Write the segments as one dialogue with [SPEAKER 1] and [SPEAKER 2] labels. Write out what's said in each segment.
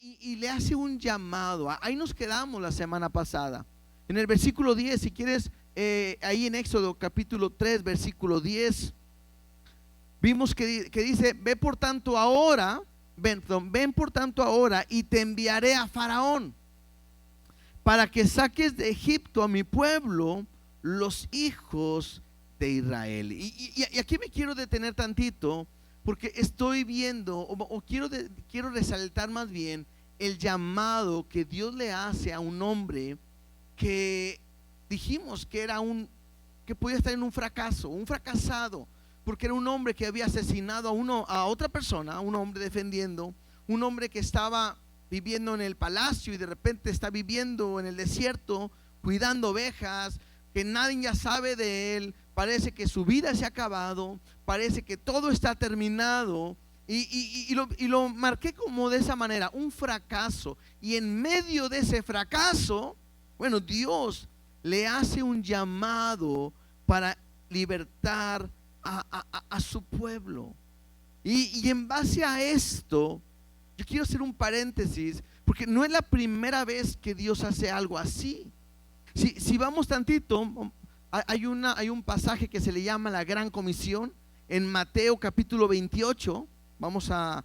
[SPEAKER 1] y le hace un llamado. Ahí nos quedamos la semana pasada. En el versículo 10, si quieres, ahí en Éxodo capítulo 3, versículo 10, vimos que dice: ven por tanto ahora y te enviaré a Faraón para que saques de Egipto a mi pueblo, los hijos de Israel. Y aquí me quiero detener tantito, porque estoy viendo, o quiero resaltar más bien el llamado que Dios le hace a un hombre que dijimos que que podía estar en un fracaso, un fracasado, porque era un hombre que había asesinado a otra persona, un hombre defendiendo, un hombre que estaba viviendo en el palacio y de repente está viviendo en el desierto, cuidando ovejas, que nadie ya sabe de él. Parece que su vida se ha acabado, parece que todo está terminado, y lo marqué como de esa manera, un fracaso. Y en medio de ese fracaso, bueno, Dios le hace un llamado para libertar a su pueblo. Y en base a esto, yo quiero hacer un paréntesis, porque no es la primera vez que Dios hace algo así. Si vamos tantito, hay un pasaje que se le llama la Gran Comisión en Mateo capítulo 28. Vamos a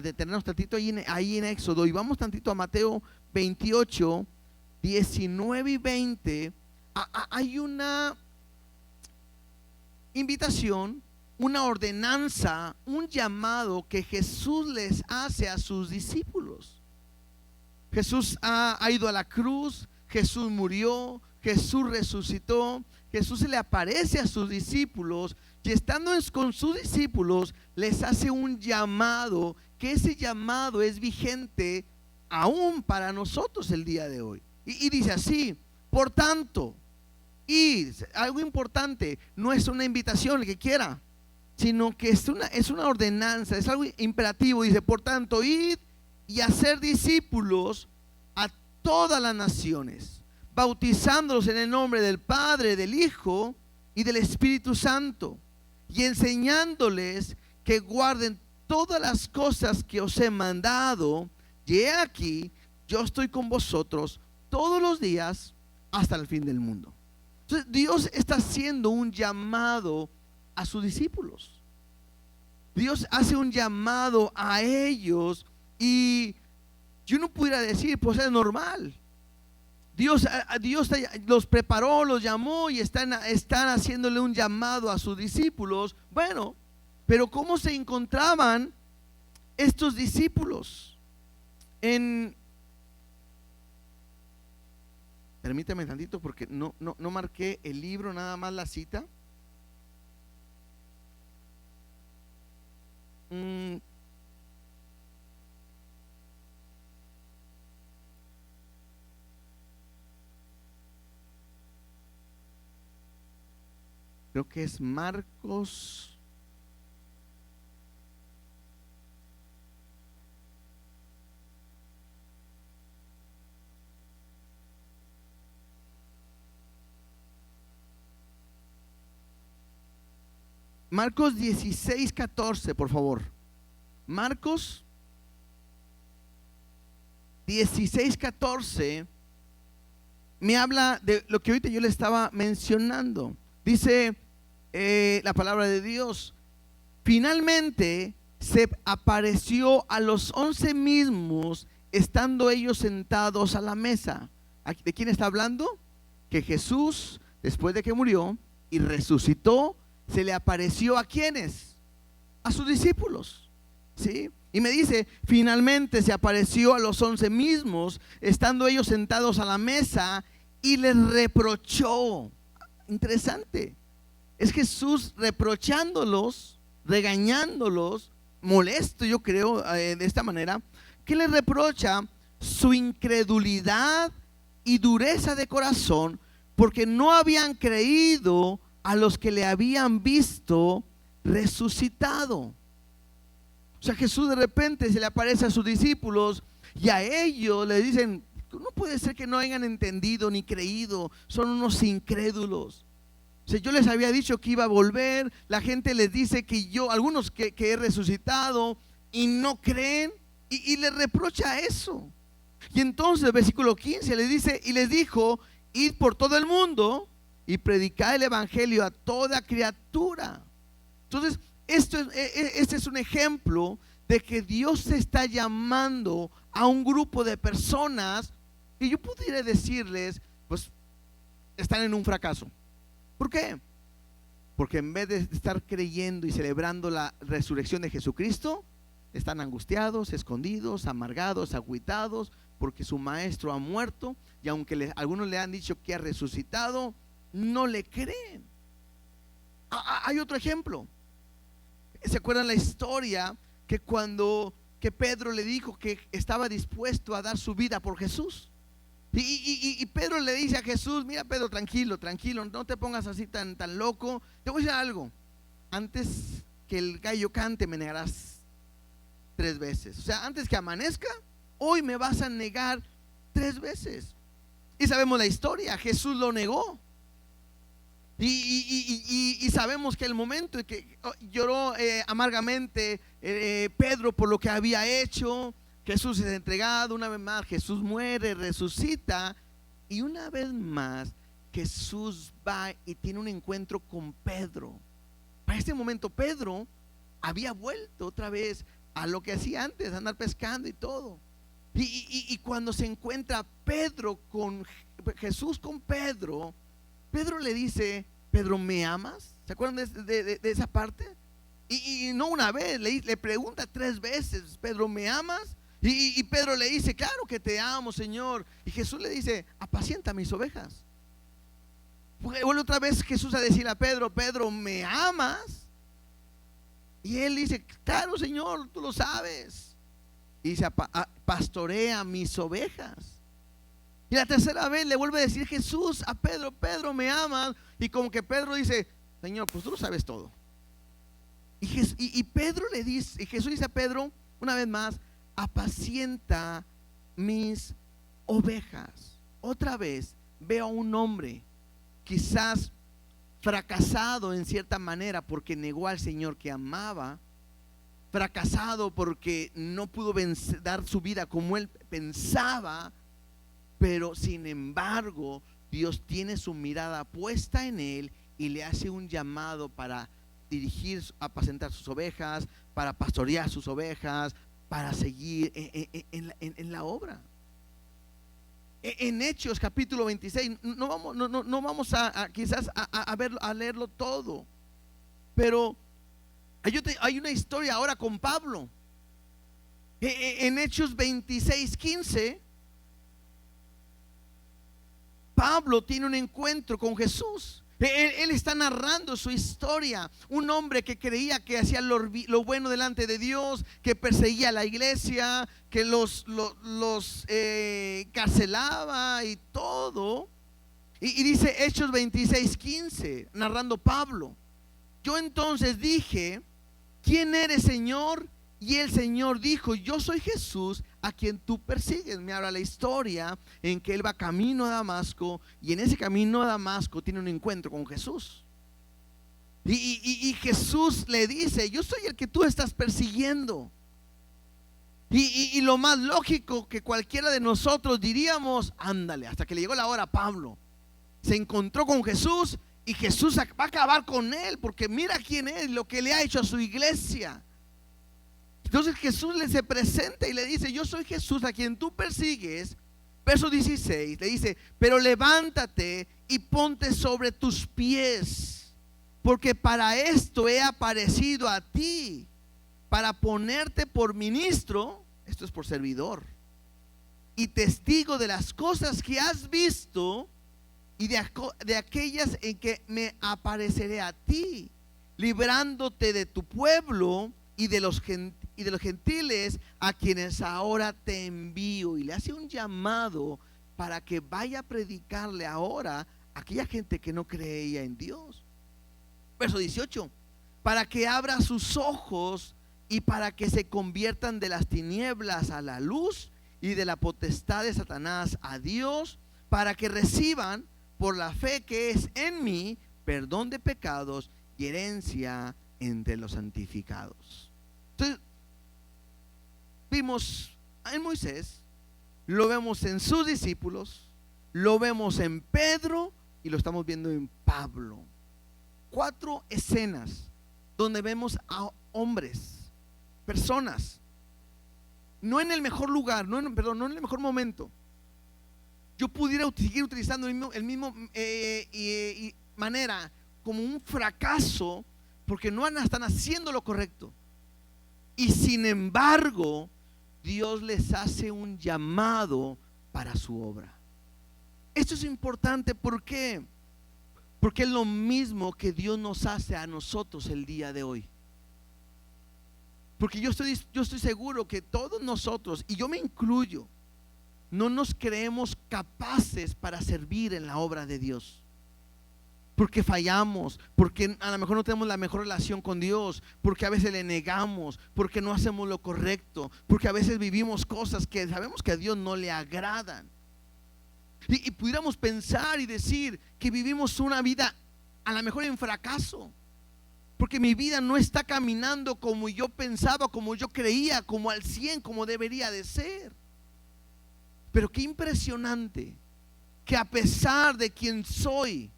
[SPEAKER 1] detenernos tantito ahí en Éxodo, y vamos tantito a Mateo 28, 19 y 20. Hay una invitación, una ordenanza, un llamado que Jesús les hace a sus discípulos. Jesús ha ido a la cruz, Jesús murió, Jesús resucitó, Jesús se le aparece a sus discípulos, y estando con sus discípulos les hace un llamado, que ese llamado es vigente aún para nosotros el día de hoy. Y dice así: por tanto, y algo importante, no es una invitación el que quiera, sino que es una ordenanza, es algo imperativo. Dice: por tanto, id y hacer discípulos a todas las naciones, bautizándolos en el nombre del Padre, del Hijo y del Espíritu Santo, y enseñándoles que guarden todas las cosas que os he mandado. Y he aquí, yo estoy con vosotros todos los días hasta el fin del mundo. Entonces, Dios está haciendo un llamado a sus discípulos. Dios hace un llamado a ellos, y yo no pudiera decir, pues es normal. Dios los preparó, los llamó, y están haciéndole un llamado a sus discípulos. Bueno, pero ¿cómo se encontraban estos discípulos? Permítame tantito, porque no marqué el libro, nada más la cita. Creo que es Marcos. Marcos 16:14, por favor. Marcos 16:14 me habla de lo que ahorita yo le estaba mencionando. Dice la palabra de Dios: finalmente se apareció a los 11 mismos, estando ellos sentados a la mesa. ¿De quién está hablando? Que Jesús, después de que murió y resucitó, se le apareció ¿a quiénes? A sus discípulos, ¿sí? Y me dice: finalmente se apareció a los 11 mismos, estando ellos sentados a la mesa, y les reprochó. Interesante, es Jesús reprochándolos, regañándolos, molesto, yo creo, de esta manera. ¿Qué les reprocha? Su incredulidad y dureza de corazón, porque no habían creído a los que le habían visto resucitado. O sea, Jesús de repente se le aparece a sus discípulos, y a ellos le dicen: no puede ser que no hayan entendido ni creído, son unos incrédulos. O sea, yo les había dicho que iba a volver, la gente les dice que algunos que he resucitado, y no creen, y le reprocha eso. Y entonces, versículo 15, le dice, y les dijo: id por todo el mundo y predicad el evangelio a toda criatura. Entonces, este es un ejemplo de que Dios se está llamando a un grupo de personas que yo pudiera decirles, pues, están en un fracaso. ¿Por qué? Porque en vez de estar creyendo y celebrando la resurrección de Jesucristo, están angustiados, escondidos, amargados, agüitados, porque su maestro ha muerto, y aunque algunos le han dicho que ha resucitado, no le creen. Hay otro ejemplo. ¿Se acuerdan la historia que cuando Pedro le dijo que estaba dispuesto a dar su vida por Jesús? Y Pedro le dice a Jesús: mira, Pedro, tranquilo, no te pongas así tan loco. Te voy a decir algo: antes que el gallo cante me negarás 3 veces. O sea, antes que amanezca, hoy me vas a negar 3 veces. Y sabemos la historia, Jesús lo negó. Y sabemos que el momento en que lloró amargamente Pedro por lo que había hecho, Jesús es entregado una vez más, Jesús muere, resucita, y una vez más Jesús va y tiene un encuentro con Pedro. Para este momento Pedro había vuelto otra vez a lo que hacía antes, andar pescando y todo. Y cuando se encuentra Pedro con Jesús, con Pedro, Pedro le dice: Pedro, ¿me amas? ¿Se acuerdan de esa parte? Y no una vez, le pregunta 3 veces: Pedro, ¿me amas? Y Pedro le dice: claro que te amo, Señor. Y Jesús le dice: apacienta mis ovejas. Vuelve otra vez Jesús a decir a Pedro: Pedro, ¿me amas? Y él dice: claro, Señor, tú lo sabes. Y dice: pastorea mis ovejas. Y la tercera vez le vuelve a decir Jesús a Pedro: Pedro, ¿me amas? Y como que Pedro dice: Señor, pues tú lo sabes todo. Y Pedro le dice, y Jesús dice a Pedro una vez más: apacienta mis ovejas. Otra vez veo a un hombre quizás fracasado en cierta manera porque negó al Señor que amaba, fracasado porque no pudo dar su vida como él pensaba. Pero sin embargo, Dios tiene su mirada puesta en él y le hace un llamado para dirigir, apacentar sus ovejas, para pastorear sus ovejas, para seguir en la obra. En Hechos capítulo 26, no vamos a quizás a leerlo todo, pero hay una historia ahora con Pablo. En Hechos 26:15, Pablo tiene un encuentro con Jesús. Él está narrando su historia. Un hombre que creía que hacía lo bueno delante de Dios, que perseguía a la iglesia, que los carcelaba y todo. Y dice Hechos 26:15, narrando Pablo: yo entonces dije: ¿quién eres, Señor? Y el Señor dijo: yo soy Jesús a quien tú persigues. Me habla la historia en que él va camino a Damasco, y en ese camino a Damasco tiene un encuentro con Jesús. Y Jesús le dice: yo soy el que tú estás persiguiendo. Y lo más lógico que cualquiera de nosotros diríamos: ándale. Hasta que le llegó la hora a Pablo, se encontró con Jesús, y Jesús va a acabar con él, porque mira quién es, lo que le ha hecho a su iglesia. Entonces Jesús se presenta y le dice: yo soy Jesús a quien tú persigues. Verso 16 le dice: pero levántate y ponte sobre tus pies, porque para esto he aparecido a ti, para ponerte por ministro, esto es por servidor, y testigo de las cosas que has visto y de aquellas en que me apareceré a ti, librándote de tu pueblo y de los gentiles a quienes ahora te envío. Y le hace un llamado para que vaya a predicarle ahora a aquella gente que no creía en Dios. Verso 18: para que abra sus ojos y para que se conviertan de las tinieblas a la luz y de la potestad de Satanás a Dios, para que reciban por la fe que es en mí perdón de pecados y herencia entre los santificados. Entonces, vimos en Moisés, lo vemos en sus discípulos, lo vemos en Pedro y lo estamos viendo en Pablo. 4 escenas donde vemos a hombres, personas, no en el mejor lugar, no en el mejor momento. Yo pudiera seguir utilizando el mismo manera como un fracaso porque no están haciendo lo correcto. Y sin embargo, Dios les hace un llamado para su obra. Esto es importante, ¿por qué? Porque es lo mismo que Dios nos hace a nosotros el día de hoy. Porque yo estoy seguro que todos nosotros, y yo me incluyo, no nos creemos capaces para servir en la obra de Dios. Porque fallamos, porque a lo mejor no tenemos la mejor relación con Dios, porque a veces le negamos, porque no hacemos lo correcto, porque a veces vivimos cosas que sabemos que a Dios no le agradan. Y pudiéramos pensar y decir que vivimos una vida a lo mejor en fracaso, porque mi vida no está caminando como yo pensaba, como yo creía, como al 100, como debería de ser. Pero qué impresionante que a pesar de quien soy,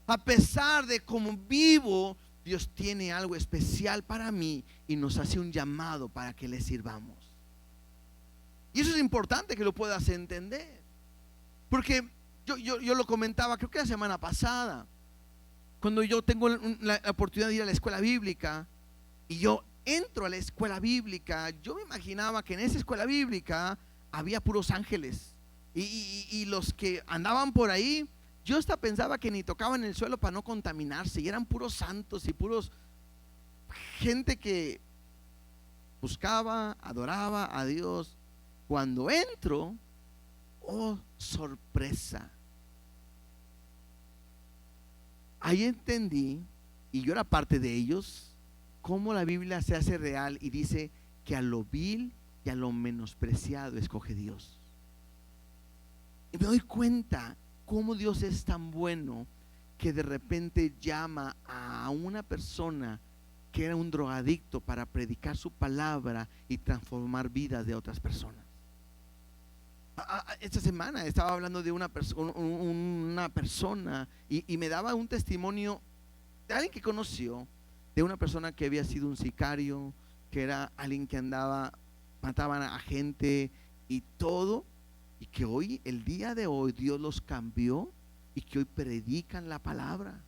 [SPEAKER 1] a pesar de cómo vivo, Dios tiene algo especial para mí y nos hace un llamado para que le sirvamos. Y eso es importante que lo puedas entender. Porque yo lo comentaba, creo que la semana pasada, cuando yo tengo la oportunidad de ir a la escuela bíblica y yo entro a la escuela bíblica, yo me imaginaba que en esa escuela bíblica había puros ángeles y los que andaban por ahí, yo hasta pensaba que ni tocaban el suelo para no contaminarse, y eran puros santos y puros gente que buscaba, adoraba a Dios. Cuando entro, oh sorpresa, ahí entendí, y yo era parte de ellos, cómo la Biblia se hace real y dice que a lo vil y a lo menospreciado escoge Dios. Y me doy cuenta cómo Dios es tan bueno que de repente llama a una persona que era un drogadicto para predicar su palabra y transformar vidas de otras personas. Esta semana estaba hablando de una persona y me daba un testimonio de alguien que conoció, de una persona que había sido un sicario, que era alguien que mataban a gente y todo, y que hoy, el día de hoy, Dios los cambió y que hoy predican la palabra.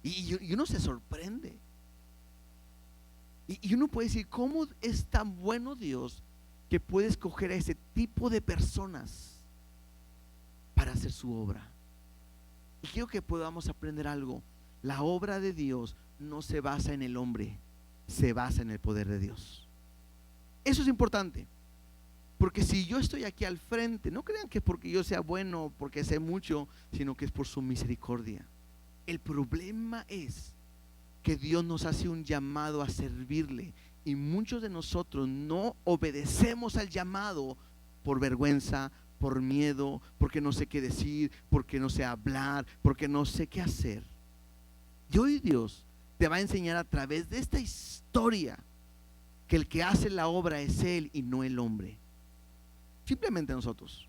[SPEAKER 1] Y uno se sorprende. Y uno puede decir, ¿cómo es tan bueno Dios que puede escoger a ese tipo de personas para hacer su obra? Y quiero que podamos aprender algo. La obra de Dios no se basa en el hombre, se basa en el poder de Dios. Eso es importante. Porque si yo estoy aquí al frente, no crean que porque yo sea bueno, porque sé mucho, sino que es por su misericordia. El problema es que Dios nos hace un llamado a servirle, y muchos de nosotros no obedecemos al llamado por vergüenza, por miedo, porque no sé qué decir, porque no sé hablar, porque no sé qué hacer. Y hoy Dios te va a enseñar a través de esta historia que el que hace la obra es Él y no el hombre. Simplemente nosotros.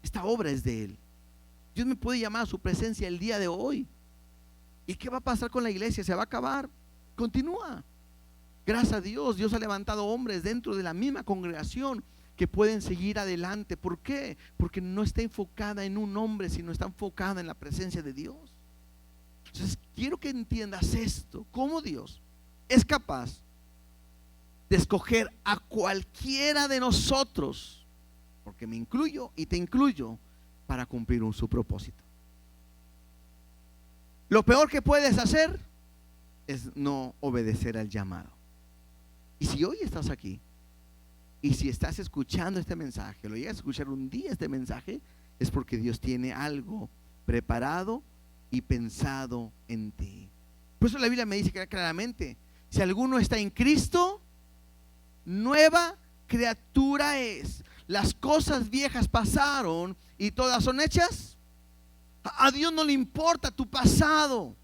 [SPEAKER 1] Esta obra es de Él. Dios me puede llamar a su presencia el día de hoy. ¿Y qué va a pasar con la iglesia? ¿Se va a acabar? Continúa. Gracias a Dios, Dios ha levantado hombres dentro de la misma congregación que pueden seguir adelante. ¿Por qué? Porque no está enfocada en un hombre, sino está enfocada en la presencia de Dios. Entonces quiero que entiendas esto, cómo Dios es capaz de escoger a cualquiera de nosotros, porque me incluyo y te incluyo, para cumplir su propósito. Lo peor que puedes hacer es no obedecer al llamado. Y si hoy estás aquí y si estás escuchando este mensaje, lo llegas a escuchar un día este mensaje, es porque Dios tiene algo preparado y pensado en ti. Por eso la Biblia me dice claramente, si alguno está en Cristo, nueva criatura es. Las cosas viejas pasaron y todas son hechas. A Dios no le importa tu pasado.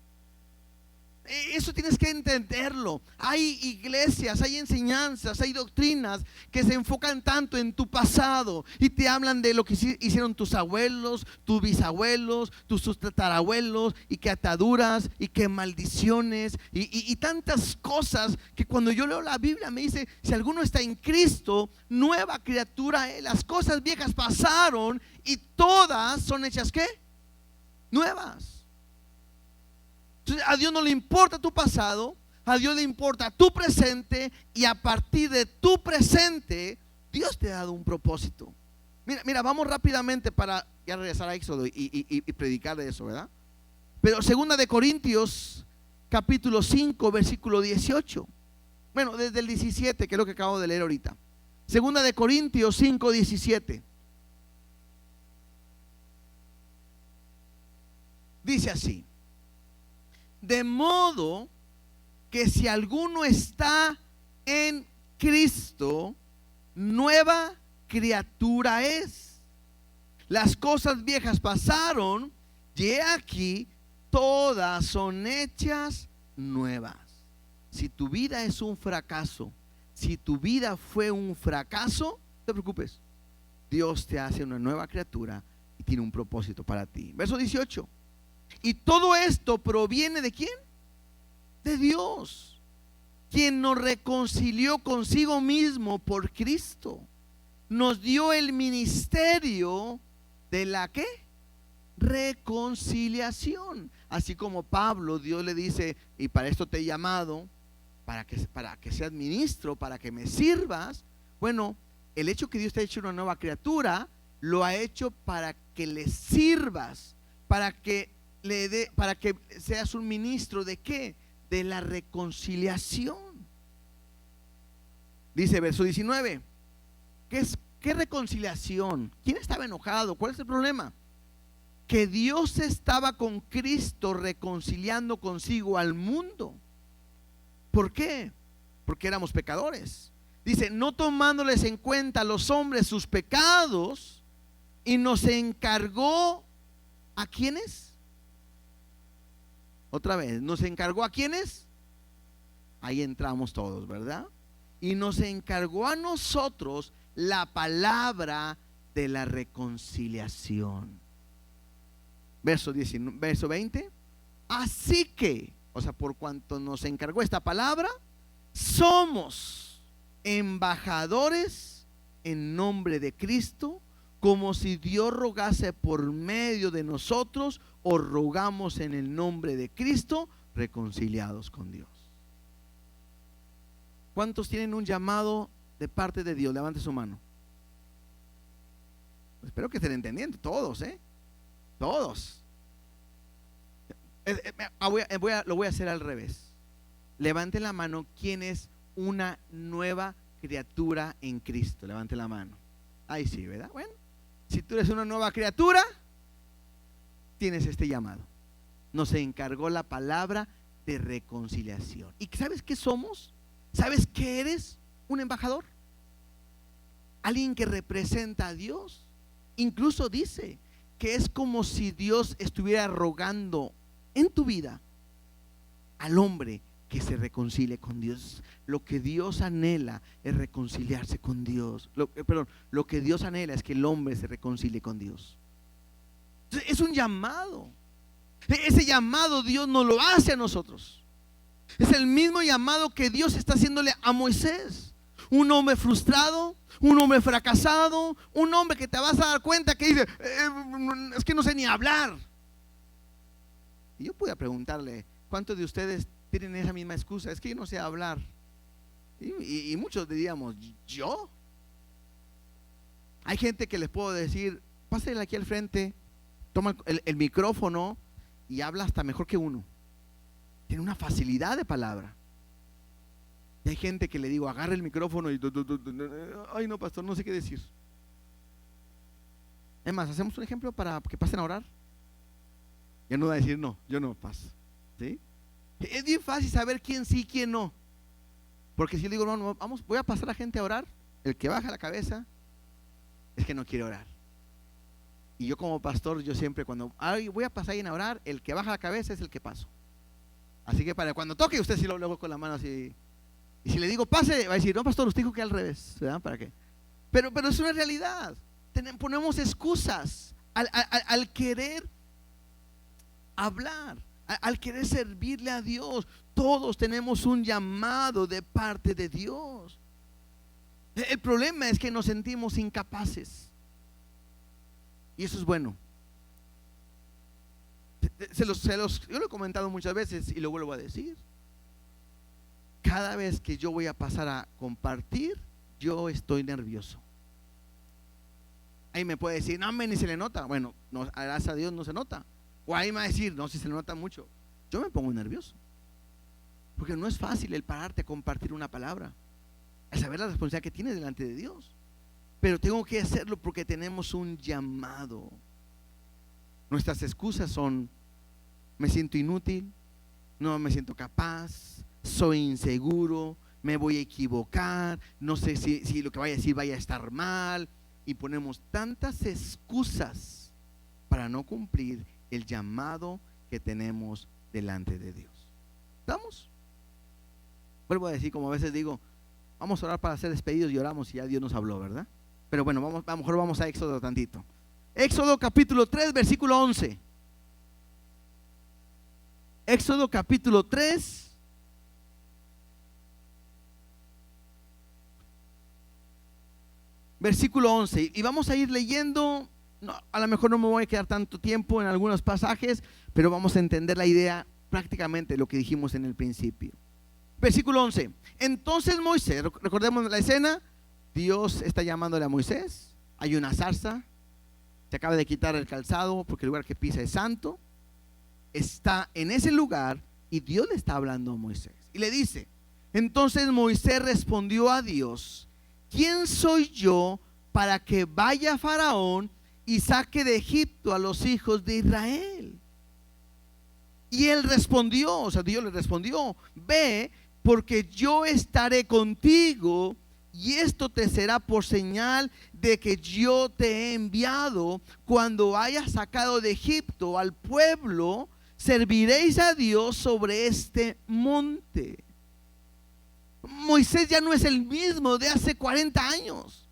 [SPEAKER 1] Eso tienes que entenderlo. Hay iglesias, hay enseñanzas, hay doctrinas que se enfocan tanto en tu pasado y te hablan de lo que hicieron tus abuelos, tus bisabuelos, tus tatarabuelos, y que ataduras y que maldiciones y tantas cosas, que cuando yo leo la Biblia me dice: si alguno está en Cristo, nueva criatura es. Las cosas viejas pasaron y todas son hechas, ¿qué? Nuevas. Entonces, a Dios no le importa tu pasado, a Dios le importa tu presente, y a partir de tu presente Dios te ha dado un propósito. Mira, vamos rápidamente para ya regresar a Éxodo y predicar de eso, ¿verdad? Pero 2 Corintios capítulo 5 versículo 18. Bueno, desde el 17, que es lo que acabo de leer ahorita. 2 Corintios 5, 17. Dice así: de modo que si alguno está en Cristo, nueva criatura es. Las cosas viejas pasaron, y he aquí, todas son hechas nuevas. Si tu vida es un fracaso, si tu vida fue un fracaso, no te preocupes. Dios te hace una nueva criatura y tiene un propósito para ti. Verso 18. Y todo esto proviene ¿de quién? De Dios, quien nos reconcilió consigo mismo por Cristo. Nos dio el ministerio de la ¿qué? Reconciliación. Así como Pablo, Dios le dice: y para esto te he llamado, para que seas ministro, para que me sirvas. Bueno, el hecho que Dios te ha hecho una nueva criatura, lo ha hecho para que le sirvas, para que seas un ministro de ¿qué? De la reconciliación. Dice verso 19: ¿qué reconciliación? ¿Quién estaba enojado? ¿Cuál es el problema? Que Dios estaba con Cristo reconciliando consigo al mundo. ¿Por qué? Porque éramos pecadores. Dice: no tomándoles en cuenta a los hombres sus pecados, y nos encargó ¿a quiénes? Otra vez, nos encargó ¿a quiénes? Ahí entramos todos, ¿verdad? Y nos encargó a nosotros la palabra de la reconciliación. Verso 20. Así que, o sea, por cuanto nos encargó esta palabra, somos embajadores en nombre de Cristo, como si Dios rogase por medio de nosotros. Os rogamos en el nombre de Cristo, reconciliados con Dios. ¿Cuántos tienen un llamado de parte de Dios? Levante su mano. Espero que estén entendiendo. Todos, todos. Lo voy a hacer al revés. Levante la mano. ¿Quién es una nueva criatura en Cristo? Levante la mano. Ahí sí, ¿verdad? Bueno, si tú eres una nueva criatura, tienes este llamado. Nos encargó la palabra de reconciliación. ¿Y sabes qué somos? ¿Sabes qué eres? Un embajador. Alguien que representa a Dios. Incluso dice que es como si Dios estuviera rogando en tu vida al hombre que se reconcilie con Dios. Lo que Dios anhela es reconciliarse con Dios. Lo que Dios anhela es que el hombre se reconcilie con Dios. Es un llamado. Ese llamado Dios nos lo hace a nosotros. Es el mismo llamado que Dios está haciéndole a Moisés. Un hombre frustrado, un hombre fracasado, un hombre que te vas a dar cuenta que dice: es que no sé ni hablar. Y yo pude preguntarle: ¿cuántos de ustedes tienen esa misma excusa? Es que yo no sé hablar. Y muchos diríamos: ¿yo? Hay gente que les puedo decir: pásale aquí al frente, toma el micrófono y habla hasta mejor que uno. Tiene una facilidad de palabra. Y hay gente que le digo: agarra el micrófono y ay no, pastor, no sé qué decir. Es más, hacemos un ejemplo para que pasen a orar. Ya no va a decir: no, yo no paso. ¿Sí? Es bien fácil saber quién sí, quién no. Porque si yo digo: no, voy a pasar a la gente a orar, el que baja la cabeza es que no quiere orar. Y yo como pastor, yo siempre cuando voy a pasar a orar, el que baja la cabeza es el que paso. Así que para cuando toque, usted sí lo luego con la mano así. Y si le digo pase, va a decir, no, pastor, usted dijo que al revés, ¿verdad? ¿Para qué? Pero es una realidad. Ponemos excusas al querer hablar, al querer servirle a Dios. Todos tenemos un llamado de parte de Dios. El problema es que nos sentimos incapaces. Y eso es bueno. Yo lo he comentado muchas veces y lo vuelvo a decir. Cada vez que yo voy a pasar a compartir, yo estoy nervioso. Ahí me puede decir, no, ni se le nota. Bueno, no, gracias a Dios no se nota. O ahí me va a decir, no, si se le nota mucho. Yo me pongo nervioso. Porque no es fácil el pararte a compartir una palabra, a saber la responsabilidad que tienes delante de Dios. Pero tengo que hacerlo porque tenemos un llamado. Nuestras excusas son: me siento inútil, no me siento capaz, soy inseguro, me voy a equivocar, no sé si lo que vaya a decir vaya a estar mal. Y ponemos tantas excusas para no cumplir el llamado que tenemos delante de Dios. ¿Estamos? Vuelvo a decir, como a veces digo, vamos a orar para ser despedidos y oramos y ya Dios nos habló, ¿verdad? Pero bueno, a lo mejor vamos a Éxodo tantito. Éxodo capítulo 3, versículo 11. Éxodo capítulo 3. Versículo 11. Y vamos a ir leyendo. No, a lo mejor no me voy a quedar tanto tiempo en algunos pasajes, pero vamos a entender la idea prácticamente lo que dijimos en el principio. Versículo 11. Entonces Moisés, recordemos la escena. Dios está llamándole a Moisés. Hay una zarza. Se acaba de quitar el calzado porque el lugar que pisa es santo. Está en ese lugar y Dios le está hablando a Moisés. Y le dice: entonces Moisés respondió a Dios: ¿quién soy yo para que vaya Faraón y saque de Egipto a los hijos de Israel? Y él respondió, o sea, Dios le respondió: ve, porque yo estaré contigo, y esto te será por señal de que yo te he enviado. Cuando hayas sacado de Egipto al pueblo, serviréis a Dios sobre este monte. Moisés ya no es el mismo de hace 40 años.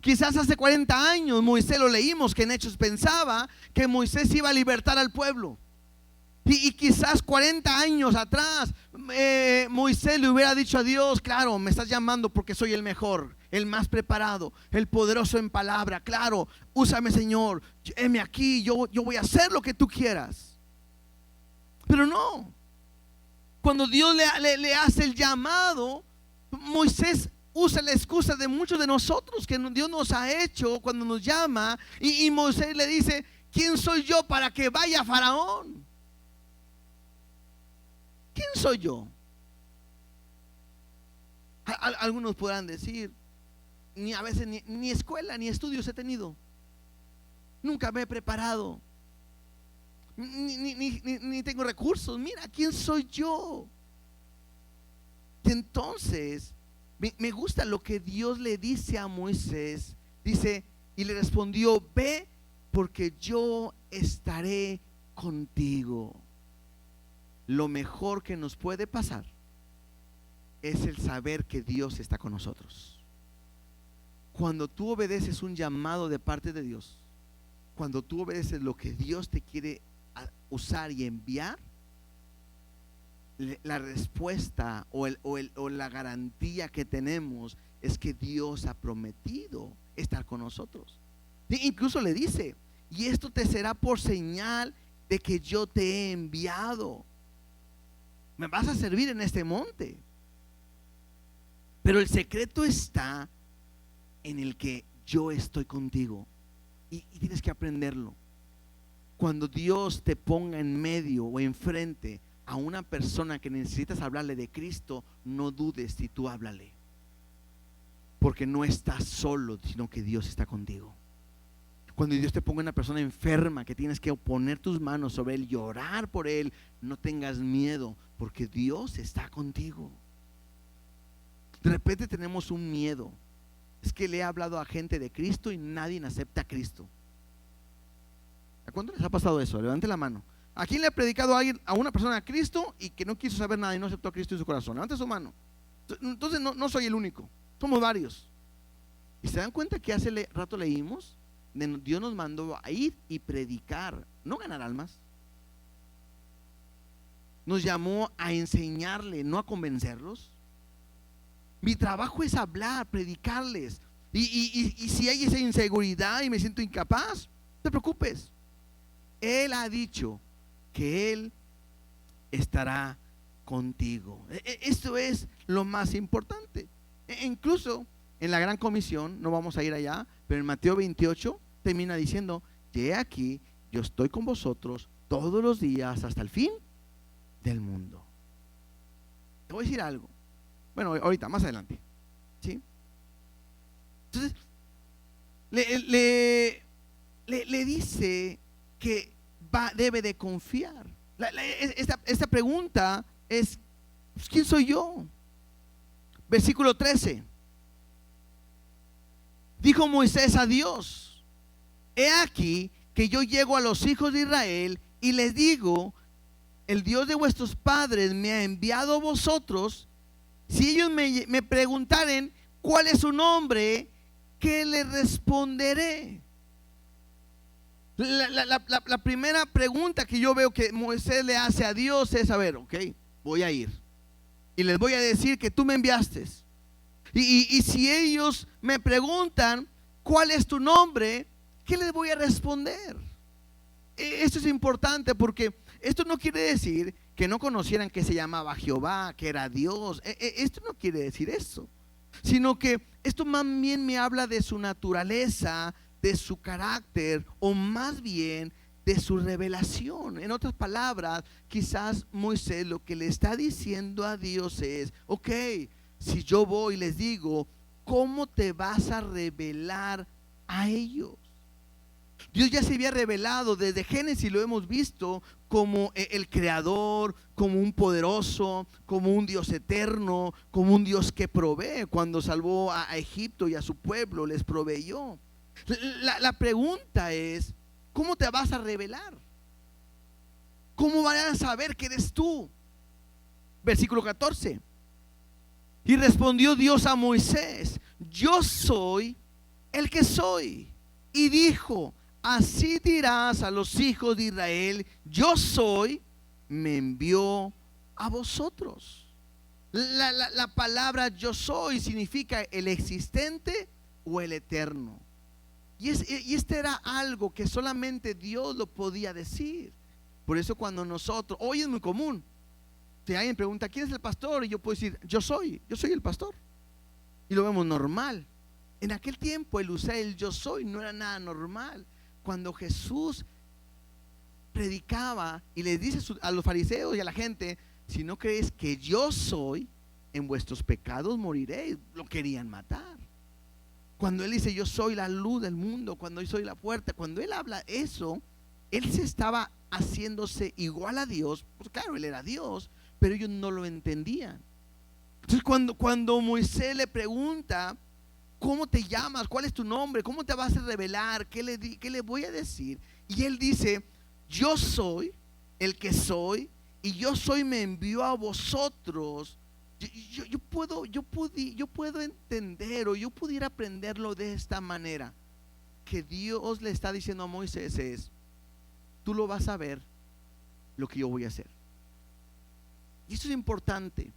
[SPEAKER 1] Quizás hace 40 años Moisés, lo leímos que en Hechos, pensaba que Moisés iba a libertar al pueblo. Y quizás 40 años atrás Moisés le hubiera dicho a Dios: claro, me estás llamando porque soy el mejor, el más preparado, el poderoso en palabra. Claro, úsame, Señor, heme aquí, yo voy a hacer lo que tú quieras. Pero no. Cuando Dios le hace el llamado, Moisés usa la excusa de muchos de nosotros que Dios nos ha hecho cuando nos llama. Y Moisés le dice: ¿quién soy yo para que vaya Faraón? ¿Quién soy yo? Algunos podrán decir: a veces ni escuela ni estudios he tenido, nunca me he preparado, ni tengo recursos. Mira, ¿quién soy yo? Entonces me gusta lo que Dios le dice a Moisés. Dice, y le respondió: ve, porque yo estaré contigo. Lo mejor que nos puede pasar es el saber que Dios está con nosotros. Cuando tú obedeces un llamado de parte de Dios, cuando tú obedeces lo que Dios te quiere usar y enviar, la respuesta o la garantía que tenemos es que Dios ha prometido estar con nosotros. Incluso le dice: y esto te será por señal de que yo te he enviado. Me vas a servir en este monte. Pero el secreto está en el que yo estoy contigo. Y tienes que aprenderlo. Cuando Dios te ponga en medio o enfrente a una persona que necesitas hablarle de Cristo, no dudes y tú háblale. Porque no estás solo, sino que Dios está contigo. Cuando Dios te ponga una persona enferma que tienes que poner tus manos sobre él y orar por él, no tengas miedo, porque Dios está contigo. De repente tenemos un miedo. Es que le he hablado a gente de Cristo y nadie acepta a Cristo. ¿A cuánto les ha pasado eso? Levante la mano. ¿A quién le ha predicado a alguien, a una persona, a Cristo y que no quiso saber nada y no aceptó a Cristo en su corazón? Levante su mano. Entonces no soy el único, somos varios. ¿Y se dan cuenta que hace rato leímos? Dios nos mandó a ir y predicar, no ganar almas. Nos llamó a enseñarle, no a convencerlos. Mi trabajo es hablar, predicarles. Y si hay esa inseguridad y me siento incapaz, no te preocupes. Él ha dicho que Él estará contigo. Esto es lo más importante. Incluso en la gran comisión, no vamos a ir allá, pero en Mateo 28 termina diciendo: he aquí, yo estoy con vosotros todos los días hasta el fin del mundo. Te voy a decir algo. Bueno, ahorita, más adelante, ¿sí? Entonces, le dice que debe de confiar. Esta pregunta es: ¿quién soy yo? Versículo 13. Dijo Moisés a Dios: he aquí que yo llego a los hijos de Israel y les digo: el Dios de vuestros padres me ha enviado a vosotros. Si ellos me preguntaren cuál es su nombre, ¿qué les responderé? La primera pregunta que yo veo que Moisés le hace a Dios es: a ver, ok, voy a ir y les voy a decir que tú me enviaste. Y si ellos me preguntan cuál es tu nombre, ¿qué les voy a responder? Esto es importante porque esto no quiere decir que no conocieran que se llamaba Jehová, que era Dios. Esto no quiere decir eso, sino que esto más bien me habla de su naturaleza, de su carácter, o más bien de su revelación. En otras palabras, quizás Moisés lo que le está diciendo a Dios es: ok, si yo voy y les digo, ¿cómo te vas a revelar a ellos? Dios ya se había revelado desde Génesis, lo hemos visto, como el creador, como un poderoso, como un Dios eterno, como un Dios que provee. Cuando salvó a Egipto y a su pueblo, les proveyó. La pregunta es: ¿cómo te vas a revelar? ¿Cómo van a saber que eres tú? Versículo 14. Y respondió Dios a Moisés: yo soy el que soy. Y dijo: así dirás a los hijos de Israel: yo soy, me envió a vosotros. La palabra yo soy significa el existente o el eterno. Y este era algo que solamente Dios lo podía decir. Por eso cuando nosotros, hoy es muy común, si alguien pregunta ¿quién es el pastor? Y yo puedo decir: yo soy el pastor. Y lo vemos normal. En aquel tiempo el usar el yo soy no era nada normal. Cuando Jesús predicaba y les dice a los fariseos y a la gente: si no creéis que yo soy, en vuestros pecados moriréis, lo querían matar. Cuando Él dice: yo soy la luz del mundo, cuando yo soy la puerta, cuando Él habla eso, Él se estaba haciéndose igual a Dios. Pues claro, Él era Dios, pero ellos no lo entendían. Entonces cuando Moisés le pregunta: ¿cómo te llamas? ¿Cuál es tu nombre? ¿Cómo te vas a revelar? ¿Qué le voy a decir? Y él dice: yo soy el que soy, y yo soy me envió a vosotros. Yo puedo entender, o yo pudiera aprenderlo de esta manera, que Dios le está diciendo a Moisés es: tú lo vas a ver lo que yo voy a hacer. Y esto es importante,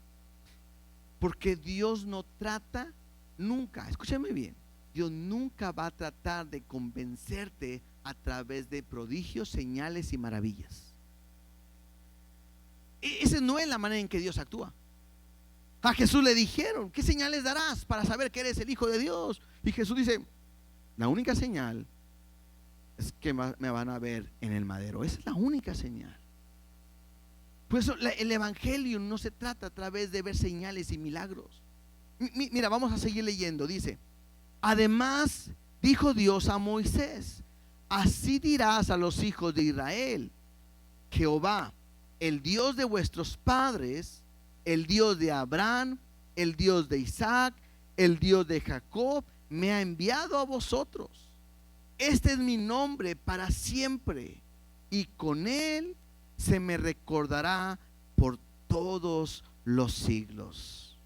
[SPEAKER 1] porque Dios no trata nunca, escúchame bien, Dios nunca va a tratar de convencerte a través de prodigios, señales y maravillas. Esa no es la manera en que Dios actúa. A Jesús le dijeron: ¿qué señales darás para saber que eres el Hijo de Dios? Y Jesús dice: la única señal es que me van a ver en el madero. Esa es la única señal. Por eso el evangelio no se trata a través de ver señales y milagros. Mira, vamos a seguir leyendo. Dice: además dijo Dios a Moisés: así dirás a los hijos de Israel: Jehová, el Dios de vuestros padres, el Dios de Abraham, el Dios de Isaac, el Dios de Jacob, me ha enviado a vosotros. Este es mi nombre para siempre, y con él se me recordará por todos los siglos.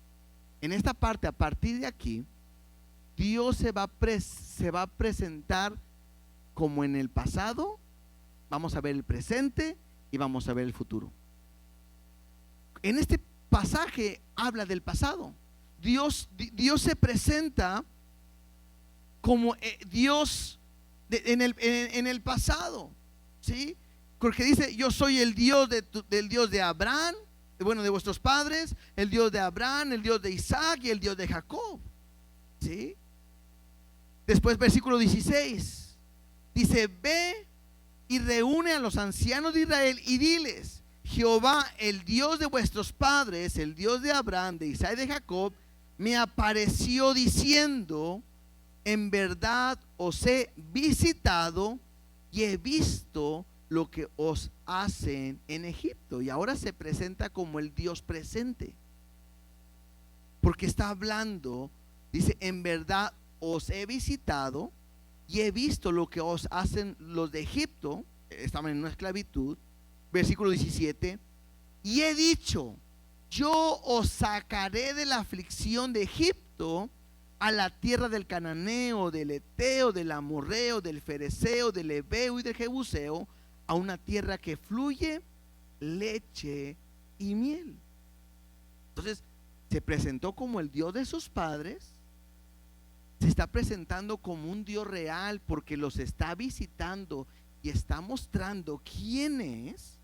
[SPEAKER 1] En esta parte, a partir de aquí, Dios se va a presentar como en el pasado. Vamos a ver el presente y vamos a ver el futuro. En este pasaje habla del pasado. Dios se presenta como Dios en el pasado, ¿sí? Porque dice: yo soy el Dios del Dios de Abraham, bueno, de vuestros padres, el Dios de Abraham, el Dios de Isaac y el Dios de Jacob, ¿sí? Después, versículo 16, dice: ve y reúne a los ancianos de Israel y diles: Jehová, el Dios de vuestros padres, el Dios de Abraham, de Isaac y de Jacob, me apareció diciendo: en verdad os he visitado y he visto lo que os hacen en Egipto. Y ahora se presenta como el Dios presente, porque está hablando, dice: en verdad os he visitado y he visto lo que os hacen los de Egipto. Estaban en una esclavitud. Versículo 17: y he dicho: yo os sacaré de la aflicción de Egipto a la tierra del cananeo, del eteo, del amorreo, del fereceo, del heveo y del jebuseo, a una tierra que fluye leche y miel. Entonces se presentó como el Dios de sus padres. Se está presentando como un Dios real, porque los está visitando y está mostrando quién es.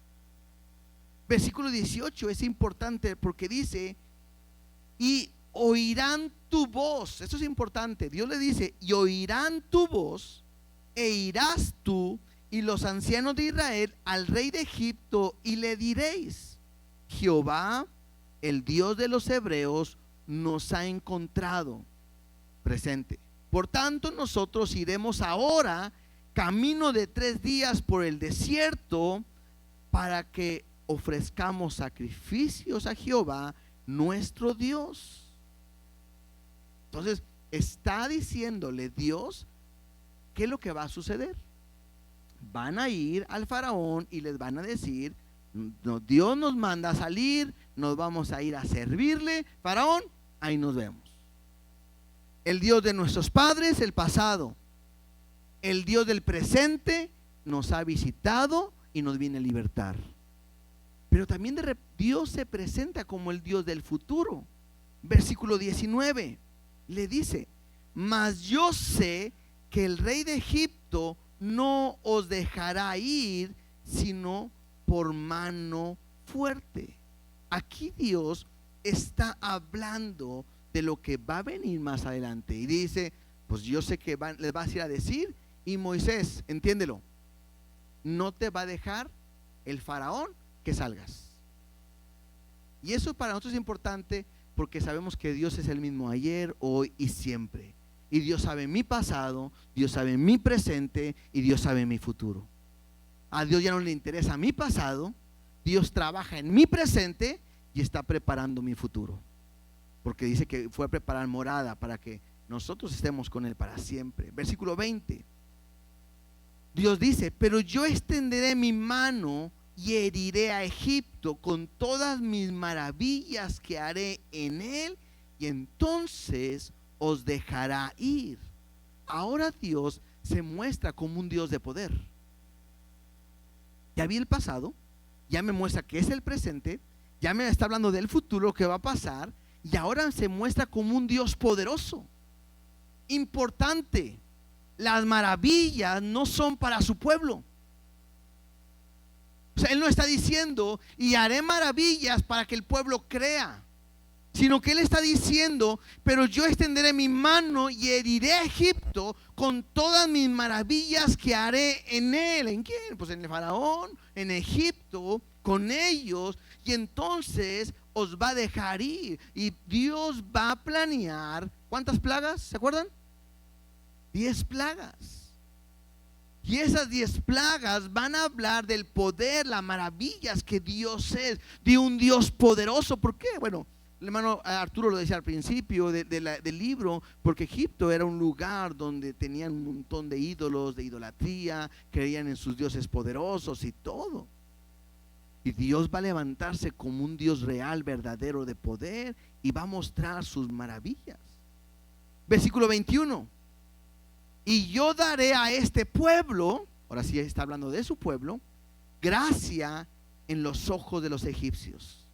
[SPEAKER 1] Versículo 18 es importante, porque dice: y oirán tu voz. Eso es importante. Dios le dice: y oirán tu voz, e irás tú y los ancianos de Israel al rey de Egipto, y le diréis: Jehová, el Dios de los hebreos, nos ha encontrado. Presente. Por tanto, nosotros iremos ahora camino de 3 días por el desierto, para que ofrezcamos sacrificios a Jehová nuestro Dios. Entonces está diciéndole Dios qué es lo que va a suceder. Van a ir al faraón y les van a decir: no, Dios nos manda a salir, nos vamos a ir a servirle. Faraón, ahí nos vemos. El Dios de nuestros padres, el pasado, el Dios del presente, nos ha visitado y nos viene a libertar. Pero también Dios se presenta como el Dios del futuro. Versículo 19 le dice: mas yo sé que el rey de Egipto no os dejará ir, sino por mano fuerte. Aquí Dios está hablando de lo que va a venir más adelante, y dice: pues yo sé que les vas a ir a decir, y Moisés, entiéndelo, no te va a dejar el faraón que salgas. Y eso para nosotros es importante, porque sabemos que Dios es el mismo ayer, hoy y siempre. Y Dios sabe mi pasado, Dios sabe mi presente, y Dios sabe mi futuro. A Dios ya no le interesa mi pasado. Dios trabaja en mi presente y está preparando mi futuro, porque dice que fue a preparar morada para que nosotros estemos con Él para siempre. Versículo 20. Dios dice: pero yo extenderé mi mano y heriré a Egipto con todas mis maravillas que haré en él, y entonces os dejará ir. Ahora Dios se muestra como un Dios de poder. Ya vi el pasado, ya me muestra que es el presente, ya me está hablando del futuro que va a pasar, y ahora se muestra como un Dios poderoso. Importante: las maravillas no son para su pueblo. O sea, Él no está diciendo: y haré maravillas para que el pueblo crea, sino que Él está diciendo: pero yo extenderé mi mano y heriré a Egipto con todas mis maravillas que haré en él. ¿En quién? Pues en el faraón, en Egipto, con ellos, y entonces os va a dejar ir. Y Dios va a planear, ¿cuántas plagas? ¿Se acuerdan? 10 plagas. Y esas 10 plagas van a hablar del poder, las maravillas que Dios es, de un Dios poderoso. ¿Por qué? Bueno, el hermano Arturo lo decía al principio del libro, porque Egipto era un lugar donde tenían un montón de ídolos, de idolatría, creían en sus dioses poderosos y todo. Y Dios va a levantarse como un Dios real, verdadero, de poder, y va a mostrar sus maravillas. Versículo 21. Y yo daré a este pueblo, ahora sí está hablando de su pueblo, gracia en los ojos de los egipcios,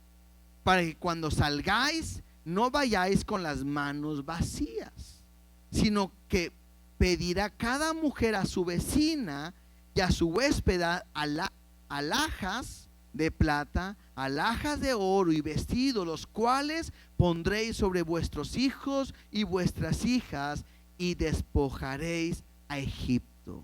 [SPEAKER 1] para que cuando salgáis no vayáis con las manos vacías, sino que pedirá cada mujer a su vecina y a su huéspeda alhajas de plata, alhajas de oro y vestidos, los cuales pondréis sobre vuestros hijos y vuestras hijas, y despojaréis a Egipto.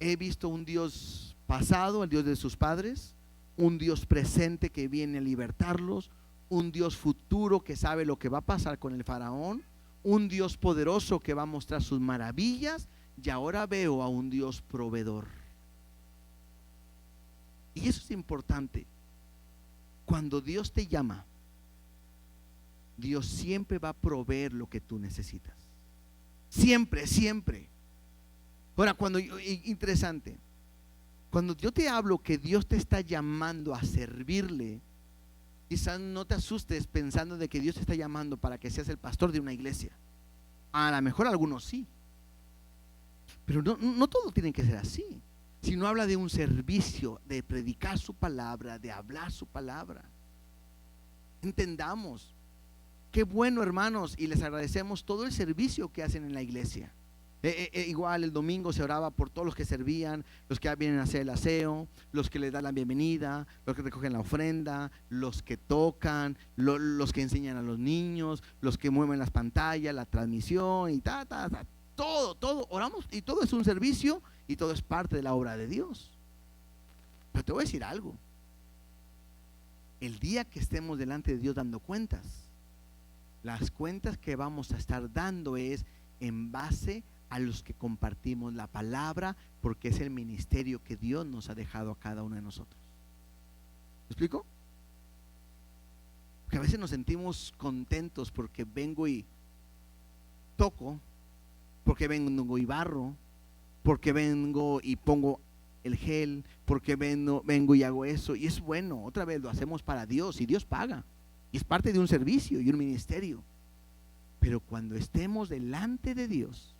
[SPEAKER 1] He visto un Dios pasado, el Dios de sus padres, un Dios presente que viene a libertarlos, un Dios futuro que sabe lo que va a pasar con el faraón, un Dios poderoso que va a mostrar sus maravillas, y ahora veo a un Dios proveedor. Y eso es importante. Cuando Dios te llama, Dios siempre va a proveer lo que tú necesitas. Siempre, siempre. Ahora, interesante, cuando yo te hablo que Dios te está llamando a servirle, quizás no te asustes pensando de que Dios te está llamando para que seas el pastor de una iglesia. A lo mejor algunos sí, pero no todo tiene que ser así. Si no, habla de un servicio, de predicar su palabra, de hablar su palabra. Entendamos. Qué bueno, hermanos, y les agradecemos todo el servicio que hacen en la iglesia. Igual el domingo se oraba por todos los que servían, los que vienen a hacer el aseo, los que les dan la bienvenida, los que recogen la ofrenda, los que tocan, los que enseñan a los niños, los que mueven las pantallas, la transmisión y todo oramos, y todo es un servicio y todo es parte de la obra de Dios. Pero te voy a decir algo: el día que estemos delante de Dios dando cuentas, las cuentas que vamos a estar dando es en base a los que compartimos la palabra, porque es el ministerio que Dios nos ha dejado a cada uno de nosotros. ¿Me explico? Porque a veces nos sentimos contentos porque vengo y toco, porque vengo y barro, porque vengo y pongo el gel, porque vengo y hago eso, y es bueno. Otra vez lo hacemos para Dios y Dios paga, y es parte de un servicio y un ministerio. Pero cuando estemos delante de Dios,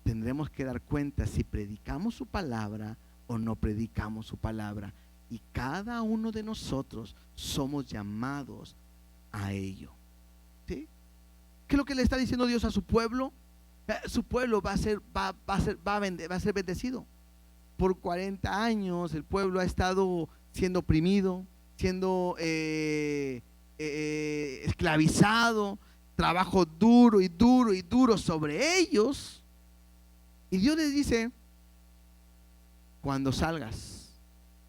[SPEAKER 1] tendremos que dar cuenta si predicamos su palabra o no predicamos su palabra, y cada uno de nosotros somos llamados a ello. ¿Sí? ¿Qué es lo que le está diciendo Dios a su pueblo? Su pueblo va a ser bendecido. Por 40 años el pueblo ha estado siendo oprimido, siendo esclavizado, trabajo duro sobre ellos. Y Dios les dice: cuando salgas,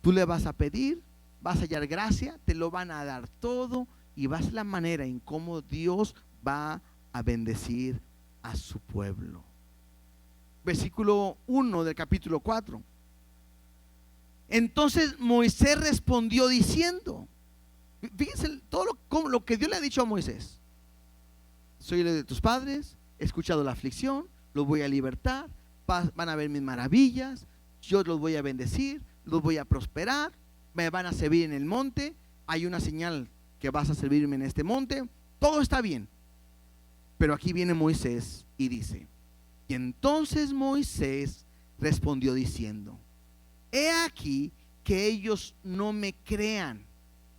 [SPEAKER 1] tú le vas a pedir, vas a hallar gracia, te lo van a dar todo, y va a ser la manera en cómo Dios va a bendecir a su pueblo. Versículo 1 del capítulo 4. Entonces Moisés respondió diciendo, fíjense todo lo que Dios le ha dicho a Moisés: soy el de tus padres, he escuchado la aflicción, los voy a libertar, van a ver mis maravillas, yo los voy a bendecir, los voy a prosperar, me van a servir en el monte, hay una señal que vas a servirme en este monte, todo está bien. Pero aquí viene Moisés y dice: y entonces Moisés respondió diciendo: he aquí que ellos no me crean,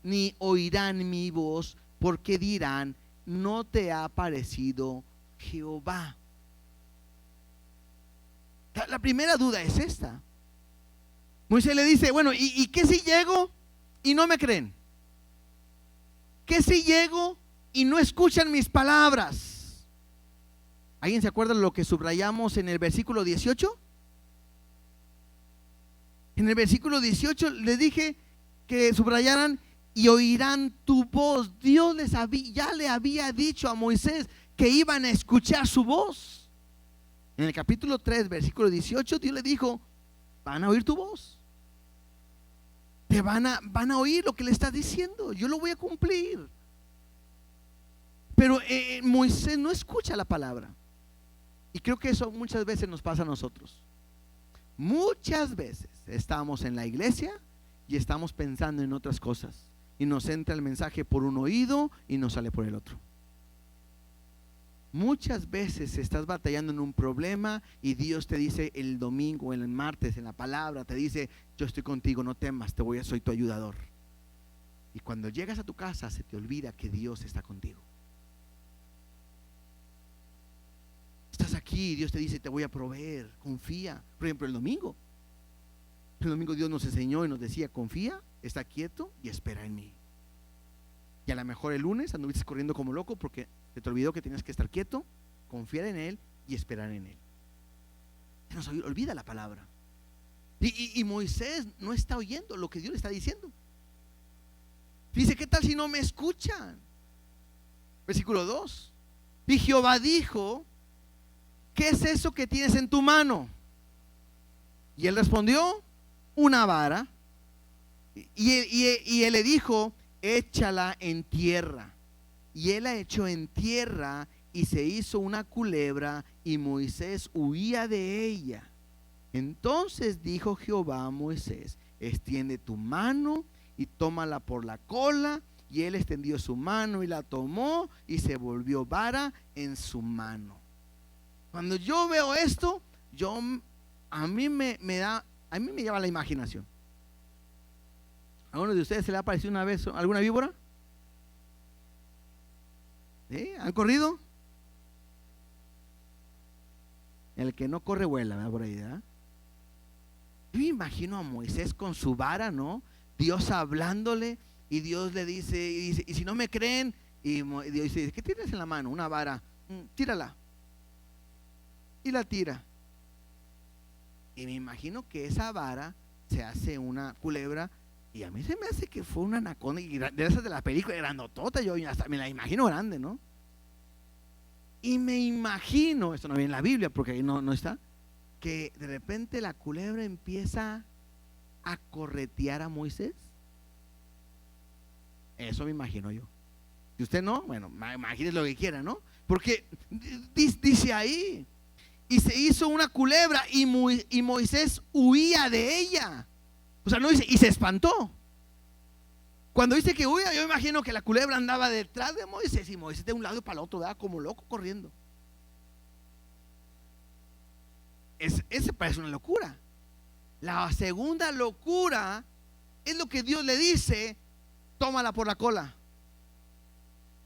[SPEAKER 1] ni oirán mi voz, porque dirán: no te ha parecido Jehová. La primera duda es esta. Moisés le dice: bueno, ¿y qué si llego y no me creen? ¿Qué si llego y no escuchan mis palabras? ¿Alguien se acuerda de lo que subrayamos en el versículo 18? En el versículo 18 les dije que subrayaran: y oirán tu voz. Dios ya le había dicho a Moisés que iban a escuchar su voz. En el capítulo 3, versículo 18, Dios le dijo: van a oír tu voz. Van a oír lo que le estás diciendo. Yo lo voy a cumplir. Pero Moisés no escucha la palabra. Y creo que eso muchas veces nos pasa a nosotros. Muchas veces estamos en la iglesia y estamos pensando en otras cosas. Y nos entra el mensaje por un oído y nos sale por el otro. Muchas veces estás batallando en un problema y Dios te dice el domingo, el martes, en la palabra, te dice: yo estoy contigo, no temas, soy tu ayudador. Y cuando llegas a tu casa se te olvida que Dios está contigo. Estás aquí y Dios te dice: te voy a proveer, confía. Por ejemplo, el domingo Dios nos enseñó y nos decía: confía, está quieto y espera en mí. Y a lo mejor el lunes anduviste corriendo como loco porque se te olvidó que tenías que estar quieto, confiar en Él y esperar en Él. Se nos olvida la palabra. Y Moisés no está oyendo lo que Dios le está diciendo. Dice: ¿qué tal si no me escuchan? Versículo 2. Y Jehová dijo: ¿qué es eso que tienes en tu mano? Y él respondió: una vara. Y él le dijo: échala en tierra. Y él la echó en tierra y se hizo una culebra, y Moisés huía de ella. Entonces dijo Jehová a Moisés: extiende tu mano y tómala por la cola. Y él extendió su mano y la tomó, y se volvió vara en su mano. Cuando yo veo esto, a mí me llama la imaginación. ¿A uno de ustedes se le ha aparecido una vez alguna víbora? ¿Sí? ¿Han corrido? El que no corre vuela, ¿verdad? Por ahí, ¿verdad? Yo me imagino a Moisés con su vara, ¿no? Dios hablándole, y Dios le dice, y si no me creen, y Dios dice: ¿qué tienes en la mano? Una vara. Tírala. Y la tira. Y me imagino que esa vara se hace una culebra. Y a mí se me hace que fue una anaconda, de esas de la película, grandotota. Yo hasta me la imagino grande, ¿no? Y me imagino, esto no viene en la Biblia porque ahí no está, que de repente la culebra empieza a corretear a Moisés. Eso me imagino yo. Si usted no, bueno, imagínese lo que quiera, ¿no? Porque dice ahí: y se hizo una culebra, y Moisés huía de ella. O sea, no dice y se espantó. Cuando dice que huía, yo me imagino que la culebra andaba detrás de Moisés, y Moisés de un lado para el otro, ¿verdad? Como loco corriendo. Ese parece una locura. La segunda locura es lo que Dios le dice: tómala por la cola.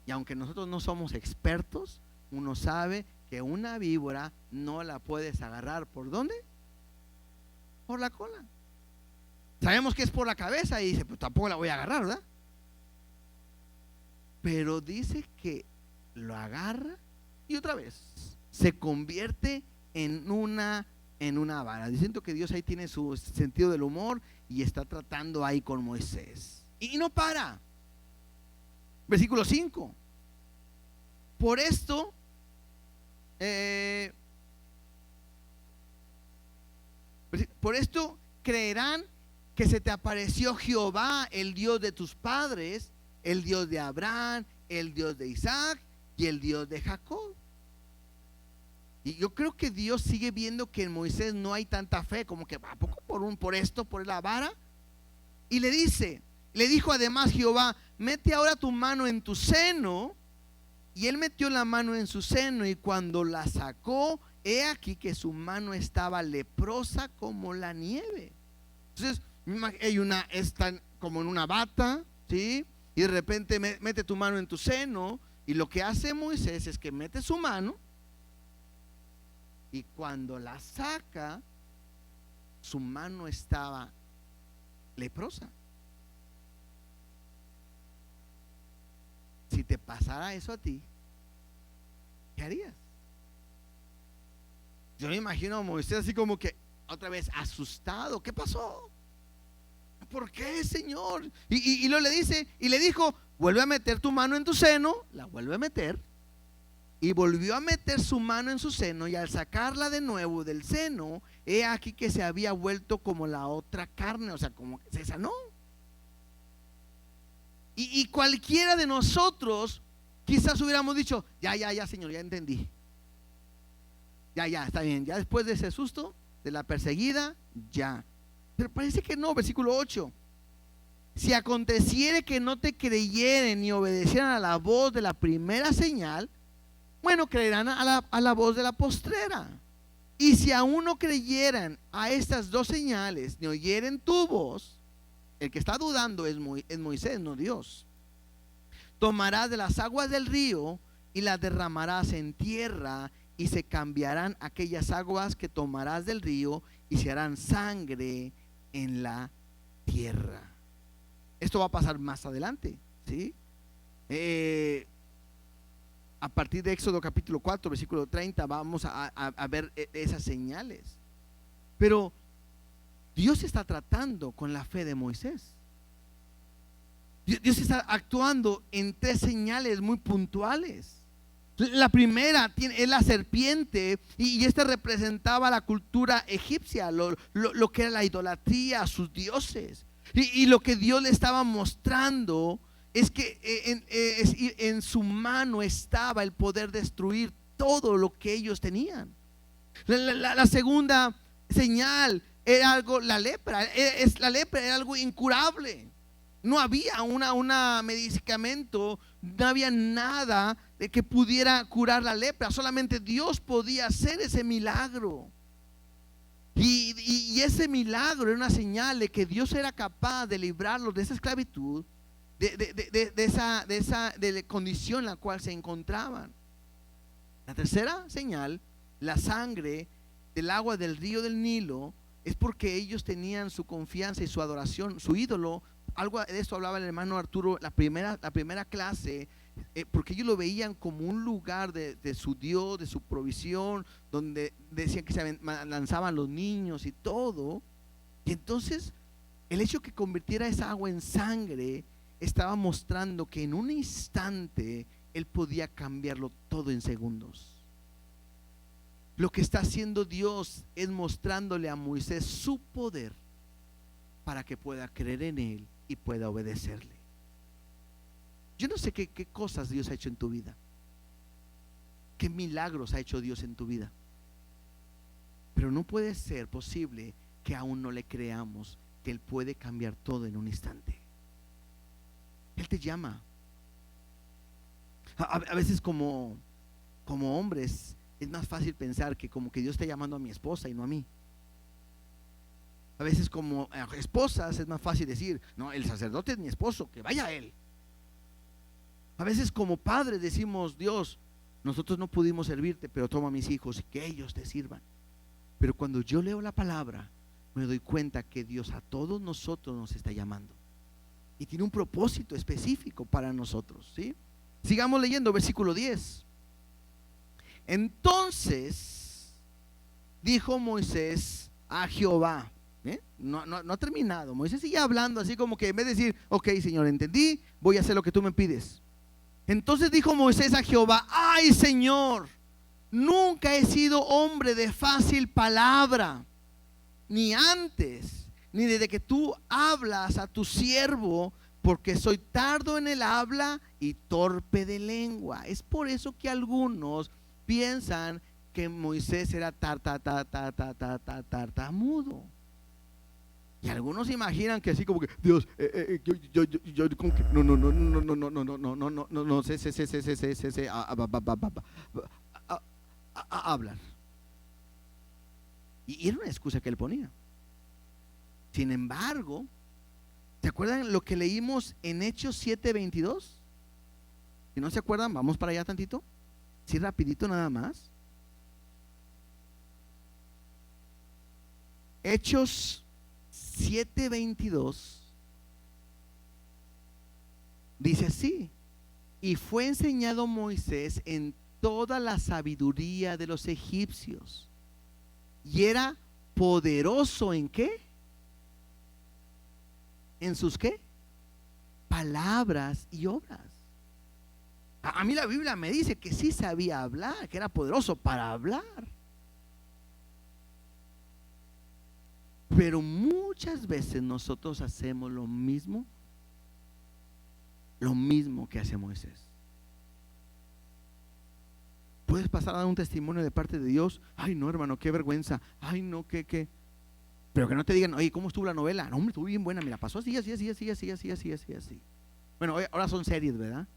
[SPEAKER 1] Y aunque nosotros no somos expertos, uno sabe que una víbora no la puedes agarrar. ¿Por dónde? Por la cola. Sabemos que es por la cabeza, y dice: pues tampoco la voy a agarrar, ¿verdad? Pero dice que lo agarra y otra vez se convierte en una vara. Diciendo que Dios ahí tiene su sentido del humor y está tratando ahí con Moisés. Y no para. Versículo 5. Por esto creerán que se te apareció Jehová, el Dios de tus padres, el Dios de Abraham, el Dios de Isaac y el Dios de Jacob. Y yo creo que Dios sigue viendo que en Moisés no hay tanta fe, como que ¿a poco por la vara? Y le dijo además Jehová: mete ahora tu mano en tu seno. Y él metió la mano en su seno, y cuando la sacó, he aquí que su mano estaba leprosa como la nieve. Entonces está como en una bata, ¿sí? Y de repente mete tu mano en tu seno, y lo que hace Moisés es que mete su mano, y cuando la saca, su mano estaba leprosa. Si te pasara eso a ti, ¿qué harías? Yo me imagino a Moisés así como que otra vez asustado. ¿Qué pasó? ¿Por qué, Señor? Y luego le dijo: vuelve a meter tu mano en tu seno. La vuelve a meter, y volvió a meter su mano en su seno, y al sacarla de nuevo del seno, he aquí que se había vuelto como la otra carne, o sea, como que se sanó. Y cualquiera de nosotros quizás hubiéramos dicho: ya, Señor, ya entendí. Ya, está bien. Ya después de ese susto, de la perseguida, ya. Pero parece que no. Versículo 8. si aconteciere que no te creyeren ni obedecieran a la voz de la primera señal, bueno, creerán a la voz de la postrera. Y si aún no creyeran a estas dos señales, ni oyeren tu voz, el que está dudando es Moisés, no Dios. Tomarás de las aguas del río y las derramarás en tierra, y se cambiarán aquellas aguas que tomarás del río y se harán sangre en la tierra. Esto va a pasar más adelante, ¿sí? A partir de Éxodo capítulo 4, versículo 30, vamos a ver esas señales. Pero Dios está tratando con la fe de Moisés. Dios está actuando en tres señales muy puntuales. La primera es la serpiente, y esta representaba la cultura egipcia, lo que era la idolatría a sus dioses. Y lo que Dios le estaba mostrando es que en su mano estaba el poder destruir todo lo que ellos tenían. La segunda señal era algo, la lepra. La lepra era algo incurable. No había un medicamento, no había nada de que pudiera curar la lepra. Solamente Dios podía hacer ese milagro. Y ese milagro era una señal de que Dios era capaz de librarlos de esa esclavitud, de la condición en la cual se encontraban. La tercera señal, la sangre del agua del río del Nilo, es porque ellos tenían su confianza y su adoración, su ídolo. Algo de esto hablaba el hermano Arturo la primera clase, porque ellos lo veían como un lugar de su Dios, de su provisión, donde decían que se lanzaban los niños y todo. Y entonces el hecho que convirtiera esa agua en sangre estaba mostrando que en un instante Él podía cambiarlo todo en segundos. Lo que está haciendo Dios es mostrándole a Moisés su poder para que pueda creer en Él y pueda obedecerle. Yo no sé qué cosas Dios ha hecho en tu vida, qué milagros ha hecho Dios en tu vida, pero no puede ser posible que aún no le creamos que Él puede cambiar todo en un instante. Él te llama. A veces como hombres es más fácil pensar que como que Dios está llamando a mi esposa y no a mí. A veces como esposas es más fácil decir, no, el sacerdote es mi esposo, que vaya a él. A veces como padres decimos, Dios, nosotros no pudimos servirte, pero toma a mis hijos y que ellos te sirvan. Pero cuando yo leo la palabra, me doy cuenta que Dios a todos nosotros nos está llamando y tiene un propósito específico para nosotros, ¿sí? Sigamos leyendo, versículo 10. Entonces dijo Moisés a Jehová, no ha terminado. Moisés sigue hablando así como que en vez de decir, ok, Señor, entendí, voy a hacer lo que tú me pides. Entonces dijo Moisés a Jehová, ay, Señor, nunca he sido hombre de fácil palabra, ni antes, ni desde que tú hablas a tu siervo, porque soy tardo en el habla y torpe de lengua. Es por eso que algunos piensan que Moisés era tartamudo. Y algunos imaginan que así como que Dios, yo como que no sé, hablar. Y era una excusa que él ponía. Sin embargo, ¿se acuerdan lo que leímos en Hechos 7:22? Si no se acuerdan, vamos para allá tantito. Sí, rapidito nada más. Hechos 7:22 dice así: y fue enseñado Moisés en toda la sabiduría de los egipcios, y era poderoso ¿en qué? ¿En sus qué? Palabras y obras. A mí la Biblia me dice que sí sabía hablar, que era poderoso para hablar. Pero muchas veces nosotros hacemos lo mismo que hace Moisés. Puedes pasar a dar un testimonio de parte de Dios. Ay, no, hermano, qué vergüenza. Ay, no, qué. Pero que no te digan, oye, ¿cómo estuvo la novela? No, hombre, estuvo bien buena, mira, pasó así, así, así, así, así, así, así, así, así. Bueno, ahora son series, ¿verdad?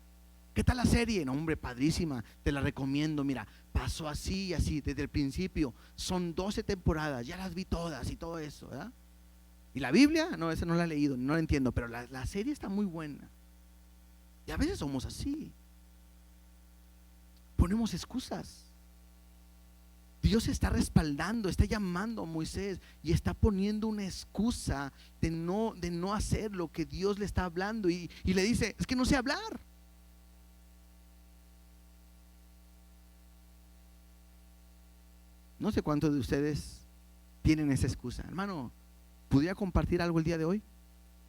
[SPEAKER 1] ¿Qué tal la serie? No, hombre, padrísima, te la recomiendo, mira, pasó así y así, desde el principio. Son 12 temporadas, ya las vi todas y todo eso, ¿verdad? Y la Biblia, no, esa no la he leído, no la entiendo, pero la serie está muy buena. Y a veces somos así. Ponemos excusas. Dios está respaldando, está llamando a Moisés y está poniendo una excusa de no hacer lo que Dios le está hablando y le dice, es que no sé hablar. No sé cuántos de ustedes tienen esa excusa. Hermano, ¿pudiera compartir algo el día de hoy?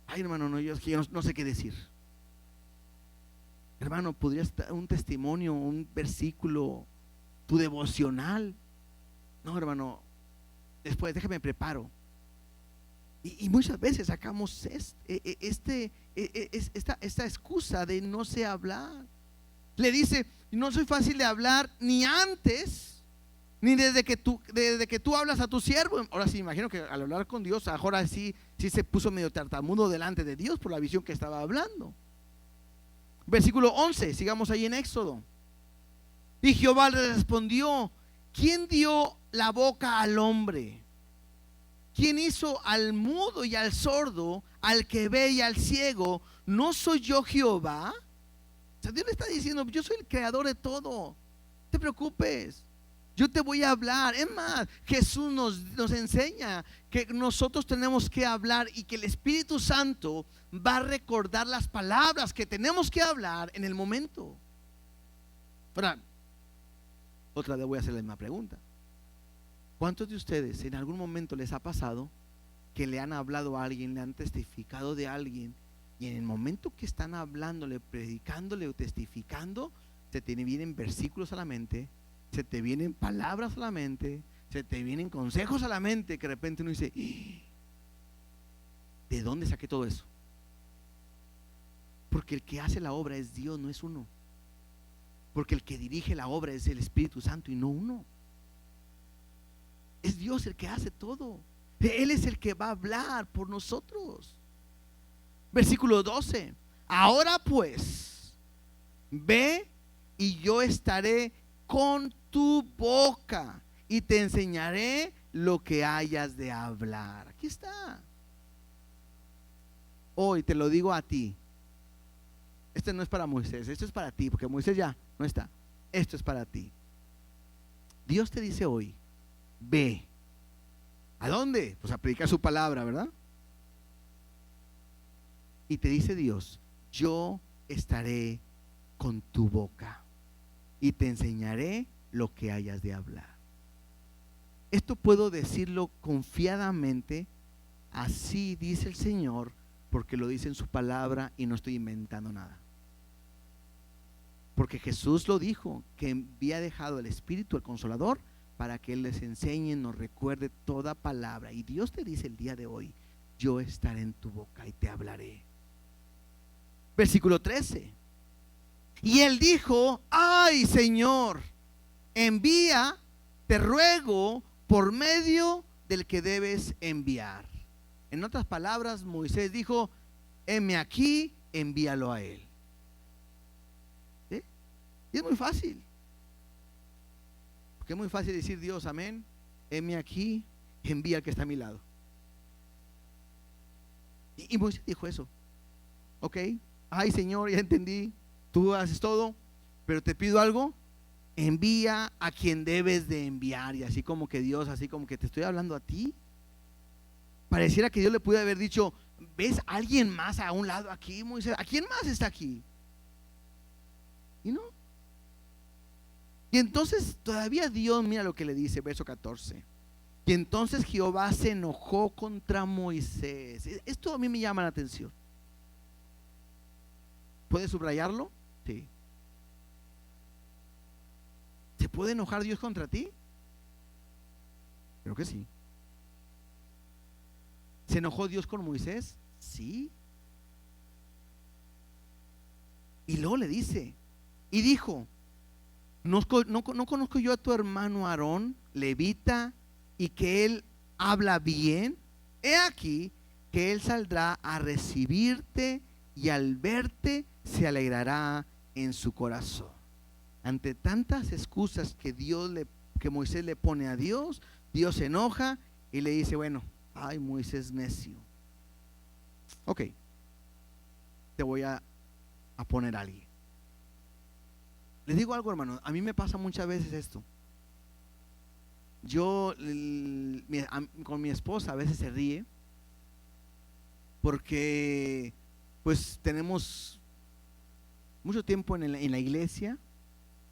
[SPEAKER 1] Ay, hermano, no, yo no sé qué decir. Hermano, ¿podrías dar un testimonio, un versículo, tu devocional? No, hermano, después déjame preparo. Y muchas veces sacamos esta excusa de no sé hablar. Le dice, no soy fácil de hablar ni antes, ni desde que tú hablas a tu siervo. Ahora sí, imagino que al hablar con Dios, ahora sí se puso medio tartamudo delante de Dios por la visión que estaba hablando. Versículo 11, sigamos ahí en Éxodo. Y Jehová le respondió, ¿quién dio la boca al hombre? ¿Quién hizo al mudo y al sordo, al que ve y al ciego? ¿No soy yo Jehová? O sea, Dios le está diciendo, yo soy el creador de todo. No te preocupes, yo te voy a hablar. Es más, Jesús nos enseña que nosotros tenemos que hablar y que el Espíritu Santo va a recordar las palabras que tenemos que hablar en el momento. Ahora, otra vez voy a hacer la misma pregunta. ¿Cuántos de ustedes en algún momento les ha pasado que le han hablado a alguien, le han testificado de alguien, y en el momento que están hablándole, predicándole o testificando, se te vienen versículos a la mente, se te vienen palabras a la mente, se te vienen consejos a la mente, que de repente uno dice, ¿de dónde saqué todo eso? Porque el que hace la obra es Dios, no es uno. Porque el que dirige la obra es el Espíritu Santo y no uno. Es Dios el que hace todo. Él es el que va a hablar por nosotros. Versículo 12. Ahora pues, ve y yo estaré con tu boca y te enseñaré lo que hayas de hablar. Aquí está. Hoy te lo digo a ti. Este no es para Moisés, esto es para ti, porque Moisés ya no está. Esto es para ti. Dios te dice hoy, ve. ¿A dónde? Pues a predicar su palabra, ¿verdad? Y te dice Dios, yo estaré con tu boca y te enseñaré lo que hayas de hablar. Esto puedo decirlo confiadamente, así dice el Señor, porque lo dice en su palabra y no estoy inventando nada. Porque Jesús lo dijo, que había dejado el Espíritu, el Consolador, para que Él les enseñe, nos recuerde toda palabra. Y Dios te dice el día de hoy, yo estaré en tu boca y te hablaré. Versículo 13. Y Él dijo, ay Señor, envía, te ruego, por medio del que debes enviar. En otras palabras, Moisés dijo, heme aquí, envíalo a él. ¿Sí? Y es muy fácil. Porque es muy fácil decir, Dios, amén, heme aquí, envía al que está a mi lado. Y Moisés dijo eso. Ok, ay Señor, ya entendí, tú haces todo, pero te pido algo, envía a quien debes de enviar. Y así como que Dios, así como que te estoy hablando a ti. Pareciera que Dios le pudo haber dicho, ¿ves a alguien más a un lado aquí, Moisés? ¿A quién más está aquí? Y no. Y entonces todavía Dios, mira lo que le dice, verso 14. Y entonces Jehová se enojó contra Moisés. Esto a mí me llama la atención. ¿Puedes subrayarlo? Sí. ¿Se puede enojar Dios contra ti? Creo que sí. ¿Se enojó Dios con Moisés? Sí. Y luego le dice, y dijo, ¿no conozco yo a tu hermano Aarón, levita, y que él habla bien? he aquí que él saldrá a recibirte y al verte se alegrará en su corazón. Ante tantas excusas que Moisés le pone a Dios, Dios se enoja y le dice, bueno, ay, Moisés necio, ok, te voy a poner a alguien. Les digo algo, hermano, a mí me pasa muchas veces esto. Yo con mi esposa a veces se ríe porque pues tenemos mucho tiempo en la iglesia,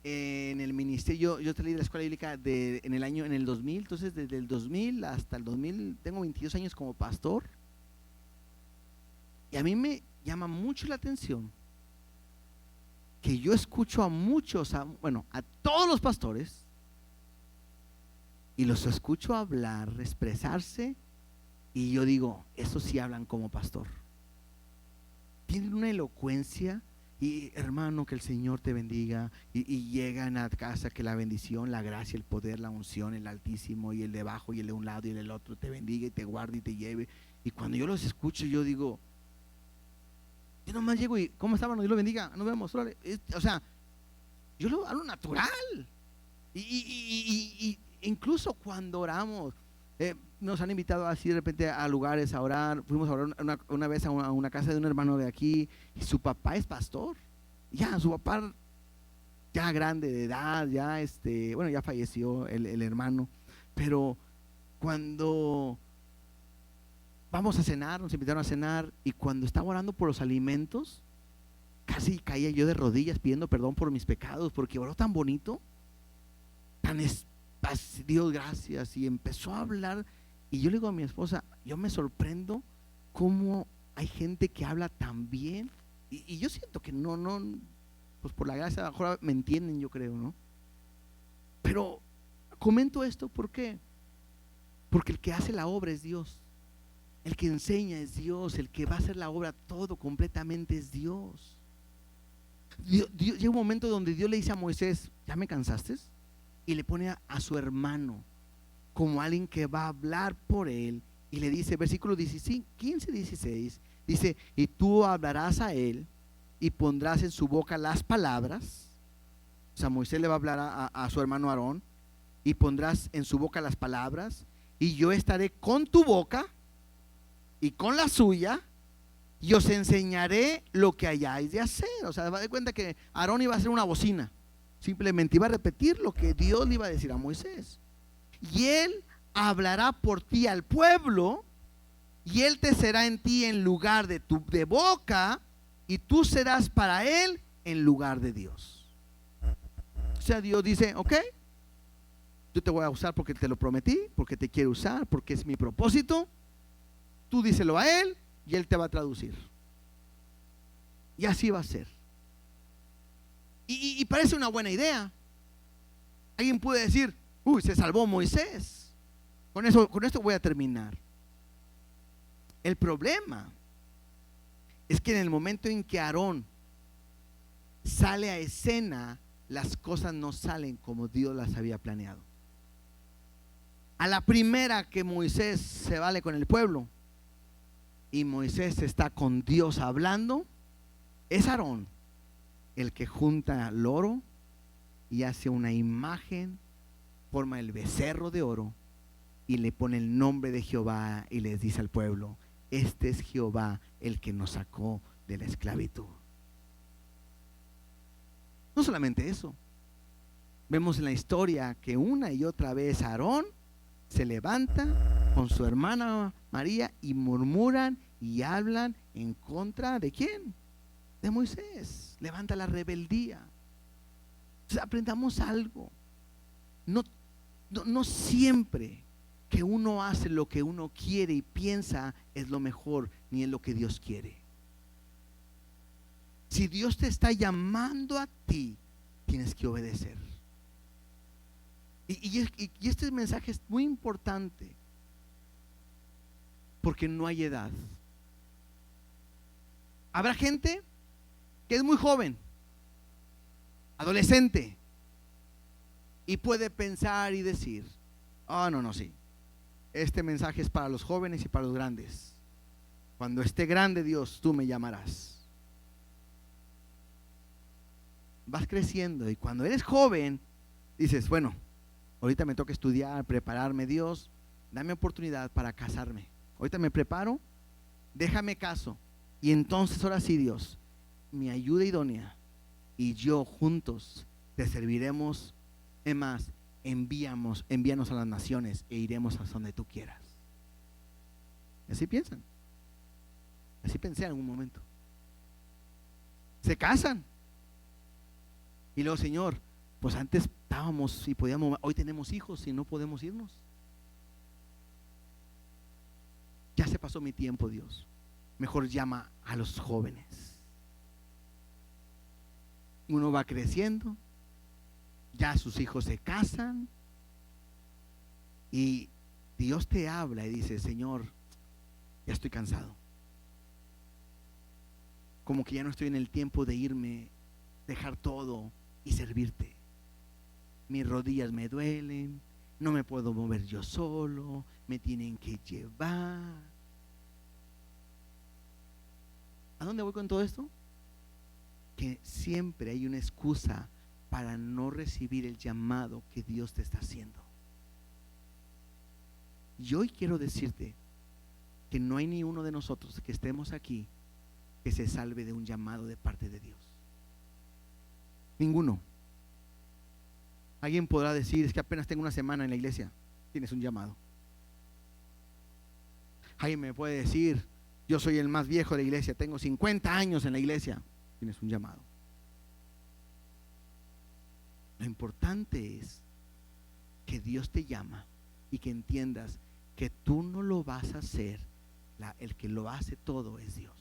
[SPEAKER 1] en el ministerio. Yo salí de la escuela bíblica en el 2000, entonces desde el 2000 hasta el 2000 tengo 22 años como pastor. Y a mí me llama mucho la atención que yo escucho a muchos, a todos los pastores, y los escucho hablar, expresarse, y yo digo, esos sí hablan como pastor. Tienen una elocuencia, y hermano, que el Señor te bendiga, y llegan a casa, que la bendición, la gracia, el poder, la unción, el Altísimo, y el de abajo, y el de un lado, y el del otro, te bendiga, y te guarde, y te lleve. Y cuando yo los escucho, yo digo, yo nomás llego y, ¿cómo estaban? Dios lo bendiga, nos vemos. O sea, yo lo hablo natural. Y incluso cuando oramos, nos han invitado así de repente a lugares a orar. Fuimos a orar una vez a una casa de un hermano de aquí, y su papá es pastor. Ya, su papá ya grande de edad, ya ya falleció el hermano. Pero cuando vamos a cenar, nos invitaron a cenar, y cuando estaba orando por los alimentos, casi caía yo de rodillas pidiendo perdón por mis pecados, porque oró tan bonito, Dios gracias, y empezó a hablar. Y yo le digo a mi esposa, yo me sorprendo cómo hay gente que habla tan bien, y yo siento que no, pues por la gracia, a lo mejor me entienden, yo creo, ¿no? Pero comento esto, ¿por qué? Porque el que hace la obra es Dios. El que enseña es Dios, el que va a hacer la obra todo completamente es Dios. Llega un momento donde Dios le dice a Moisés, ¿ya me cansaste? Y le pone a su hermano como alguien que va a hablar por él, y le dice, versículo 15, 16, dice, y tú hablarás a él y pondrás en su boca las palabras. O sea, Moisés le va a hablar a su hermano Aarón, y pondrás en su boca las palabras, y yo estaré con tu boca y con la suya, y os enseñaré lo que hayáis de hacer. O sea, va de cuenta que Aarón iba a hacer una bocina, simplemente iba a repetir lo que Dios le iba a decir a Moisés, y él hablará por ti al pueblo, y él te será en ti en lugar de boca, y tú serás para él en lugar de Dios. O sea, Dios dice, ok, yo te voy a usar porque te lo prometí, porque te quiero usar, porque es mi propósito. Tú díselo a él y él te va a traducir. Y así va a ser. Y parece una buena idea. Alguien puede decir, uy, se salvó Moisés. Con esto voy a terminar. El problema es que en el momento en que Aarón sale a escena, las cosas no salen como Dios las había planeado. A la primera que Moisés se vale con el pueblo, y Moisés está con Dios hablando, es Aarón el que junta el oro y hace una imagen, forma el becerro de oro, y le pone el nombre de Jehová, y les dice al pueblo, este es Jehová el que nos sacó de la esclavitud. No solamente eso, vemos en la historia que una y otra vez Aarón se levanta con su hermana María y murmuran y hablan en contra ¿de quién? De Moisés. Levanta la rebeldía. Entonces aprendamos algo. No siempre que uno hace lo que uno quiere y piensa es lo mejor, ni es lo que Dios quiere. Si Dios te está llamando a ti, tienes que obedecer. Y este mensaje es muy importante, porque no hay edad. Habrá gente que es muy joven, adolescente, y puede pensar y decir, no, sí, este mensaje es para los jóvenes y para los grandes. Cuando esté grande, Dios, tú me llamarás. Vas creciendo y cuando eres joven, dices, bueno, ahorita me toca estudiar, prepararme. Dios, dame oportunidad para casarme. Ahorita me preparo, déjame caso. Y entonces ahora sí, Dios, mi ayuda idónea y yo juntos te serviremos. Es más, envíanos a las naciones e iremos a donde tú quieras. Así piensan. Así pensé en algún momento. Se casan. Y luego, Señor, pues antes estábamos y podíamos, hoy tenemos hijos y no podemos irnos. Ya se pasó mi tiempo, Dios. Mejor llama a los jóvenes. Uno va creciendo, ya sus hijos se casan y Dios te habla y dice, Señor, ya estoy cansado. Como que ya no estoy en el tiempo de irme, dejar todo y servirte. Mis rodillas me duelen, no me puedo mover yo solo, me tienen que llevar. ¿A dónde voy con todo esto? Que siempre hay una excusa para no recibir el llamado que Dios te está haciendo. Y hoy quiero decirte que no hay ni uno de nosotros que estemos aquí que se salve de un llamado de parte de Dios. Ninguno. Alguien podrá decir, es que apenas tengo una semana en la iglesia. Tienes un llamado. Alguien me puede decir, yo soy el más viejo de la iglesia, tengo 50 años en la iglesia. Tienes un llamado. Lo importante es que Dios te llama y que entiendas que tú no lo vas a hacer, el que lo hace todo es Dios.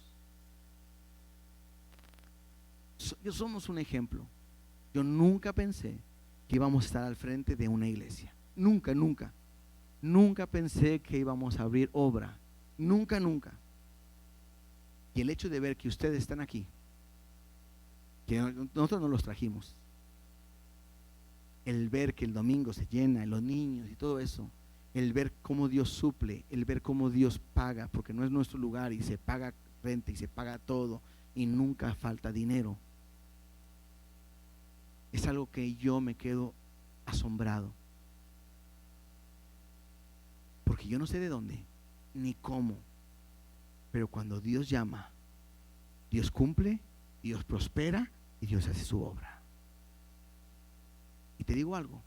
[SPEAKER 1] Somos un ejemplo. Yo nunca pensé que íbamos a estar al frente de una iglesia. Nunca pensé que íbamos a abrir obra. Nunca. Y el hecho de ver que ustedes están aquí, que nosotros no los trajimos, el ver que el domingo se llena, los niños y todo eso, el ver cómo Dios suple, el ver cómo Dios paga, porque no es nuestro lugar y se paga renta y se paga todo y nunca falta dinero, es algo que yo me quedo asombrado, porque yo no sé de dónde ni cómo, pero cuando Dios llama, Dios cumple, Dios prospera y Dios hace su obra. Y te digo algo,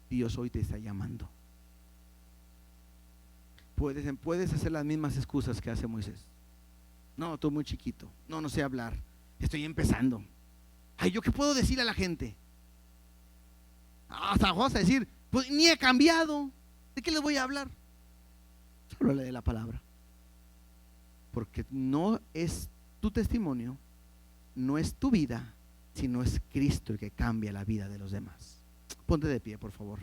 [SPEAKER 1] Dios hoy te está llamando. Puedes hacer las mismas excusas que hace Moisés. No, estoy muy chiquito, no sé hablar, estoy empezando. Ay, ¿yo qué puedo decir a la gente? Hasta vas a decir, pues ni he cambiado, ¿de qué les voy a hablar? Solo le dé la palabra. Porque no es tu testimonio, no es tu vida, sino es Cristo el que cambia la vida de los demás. Ponte de pie, por favor.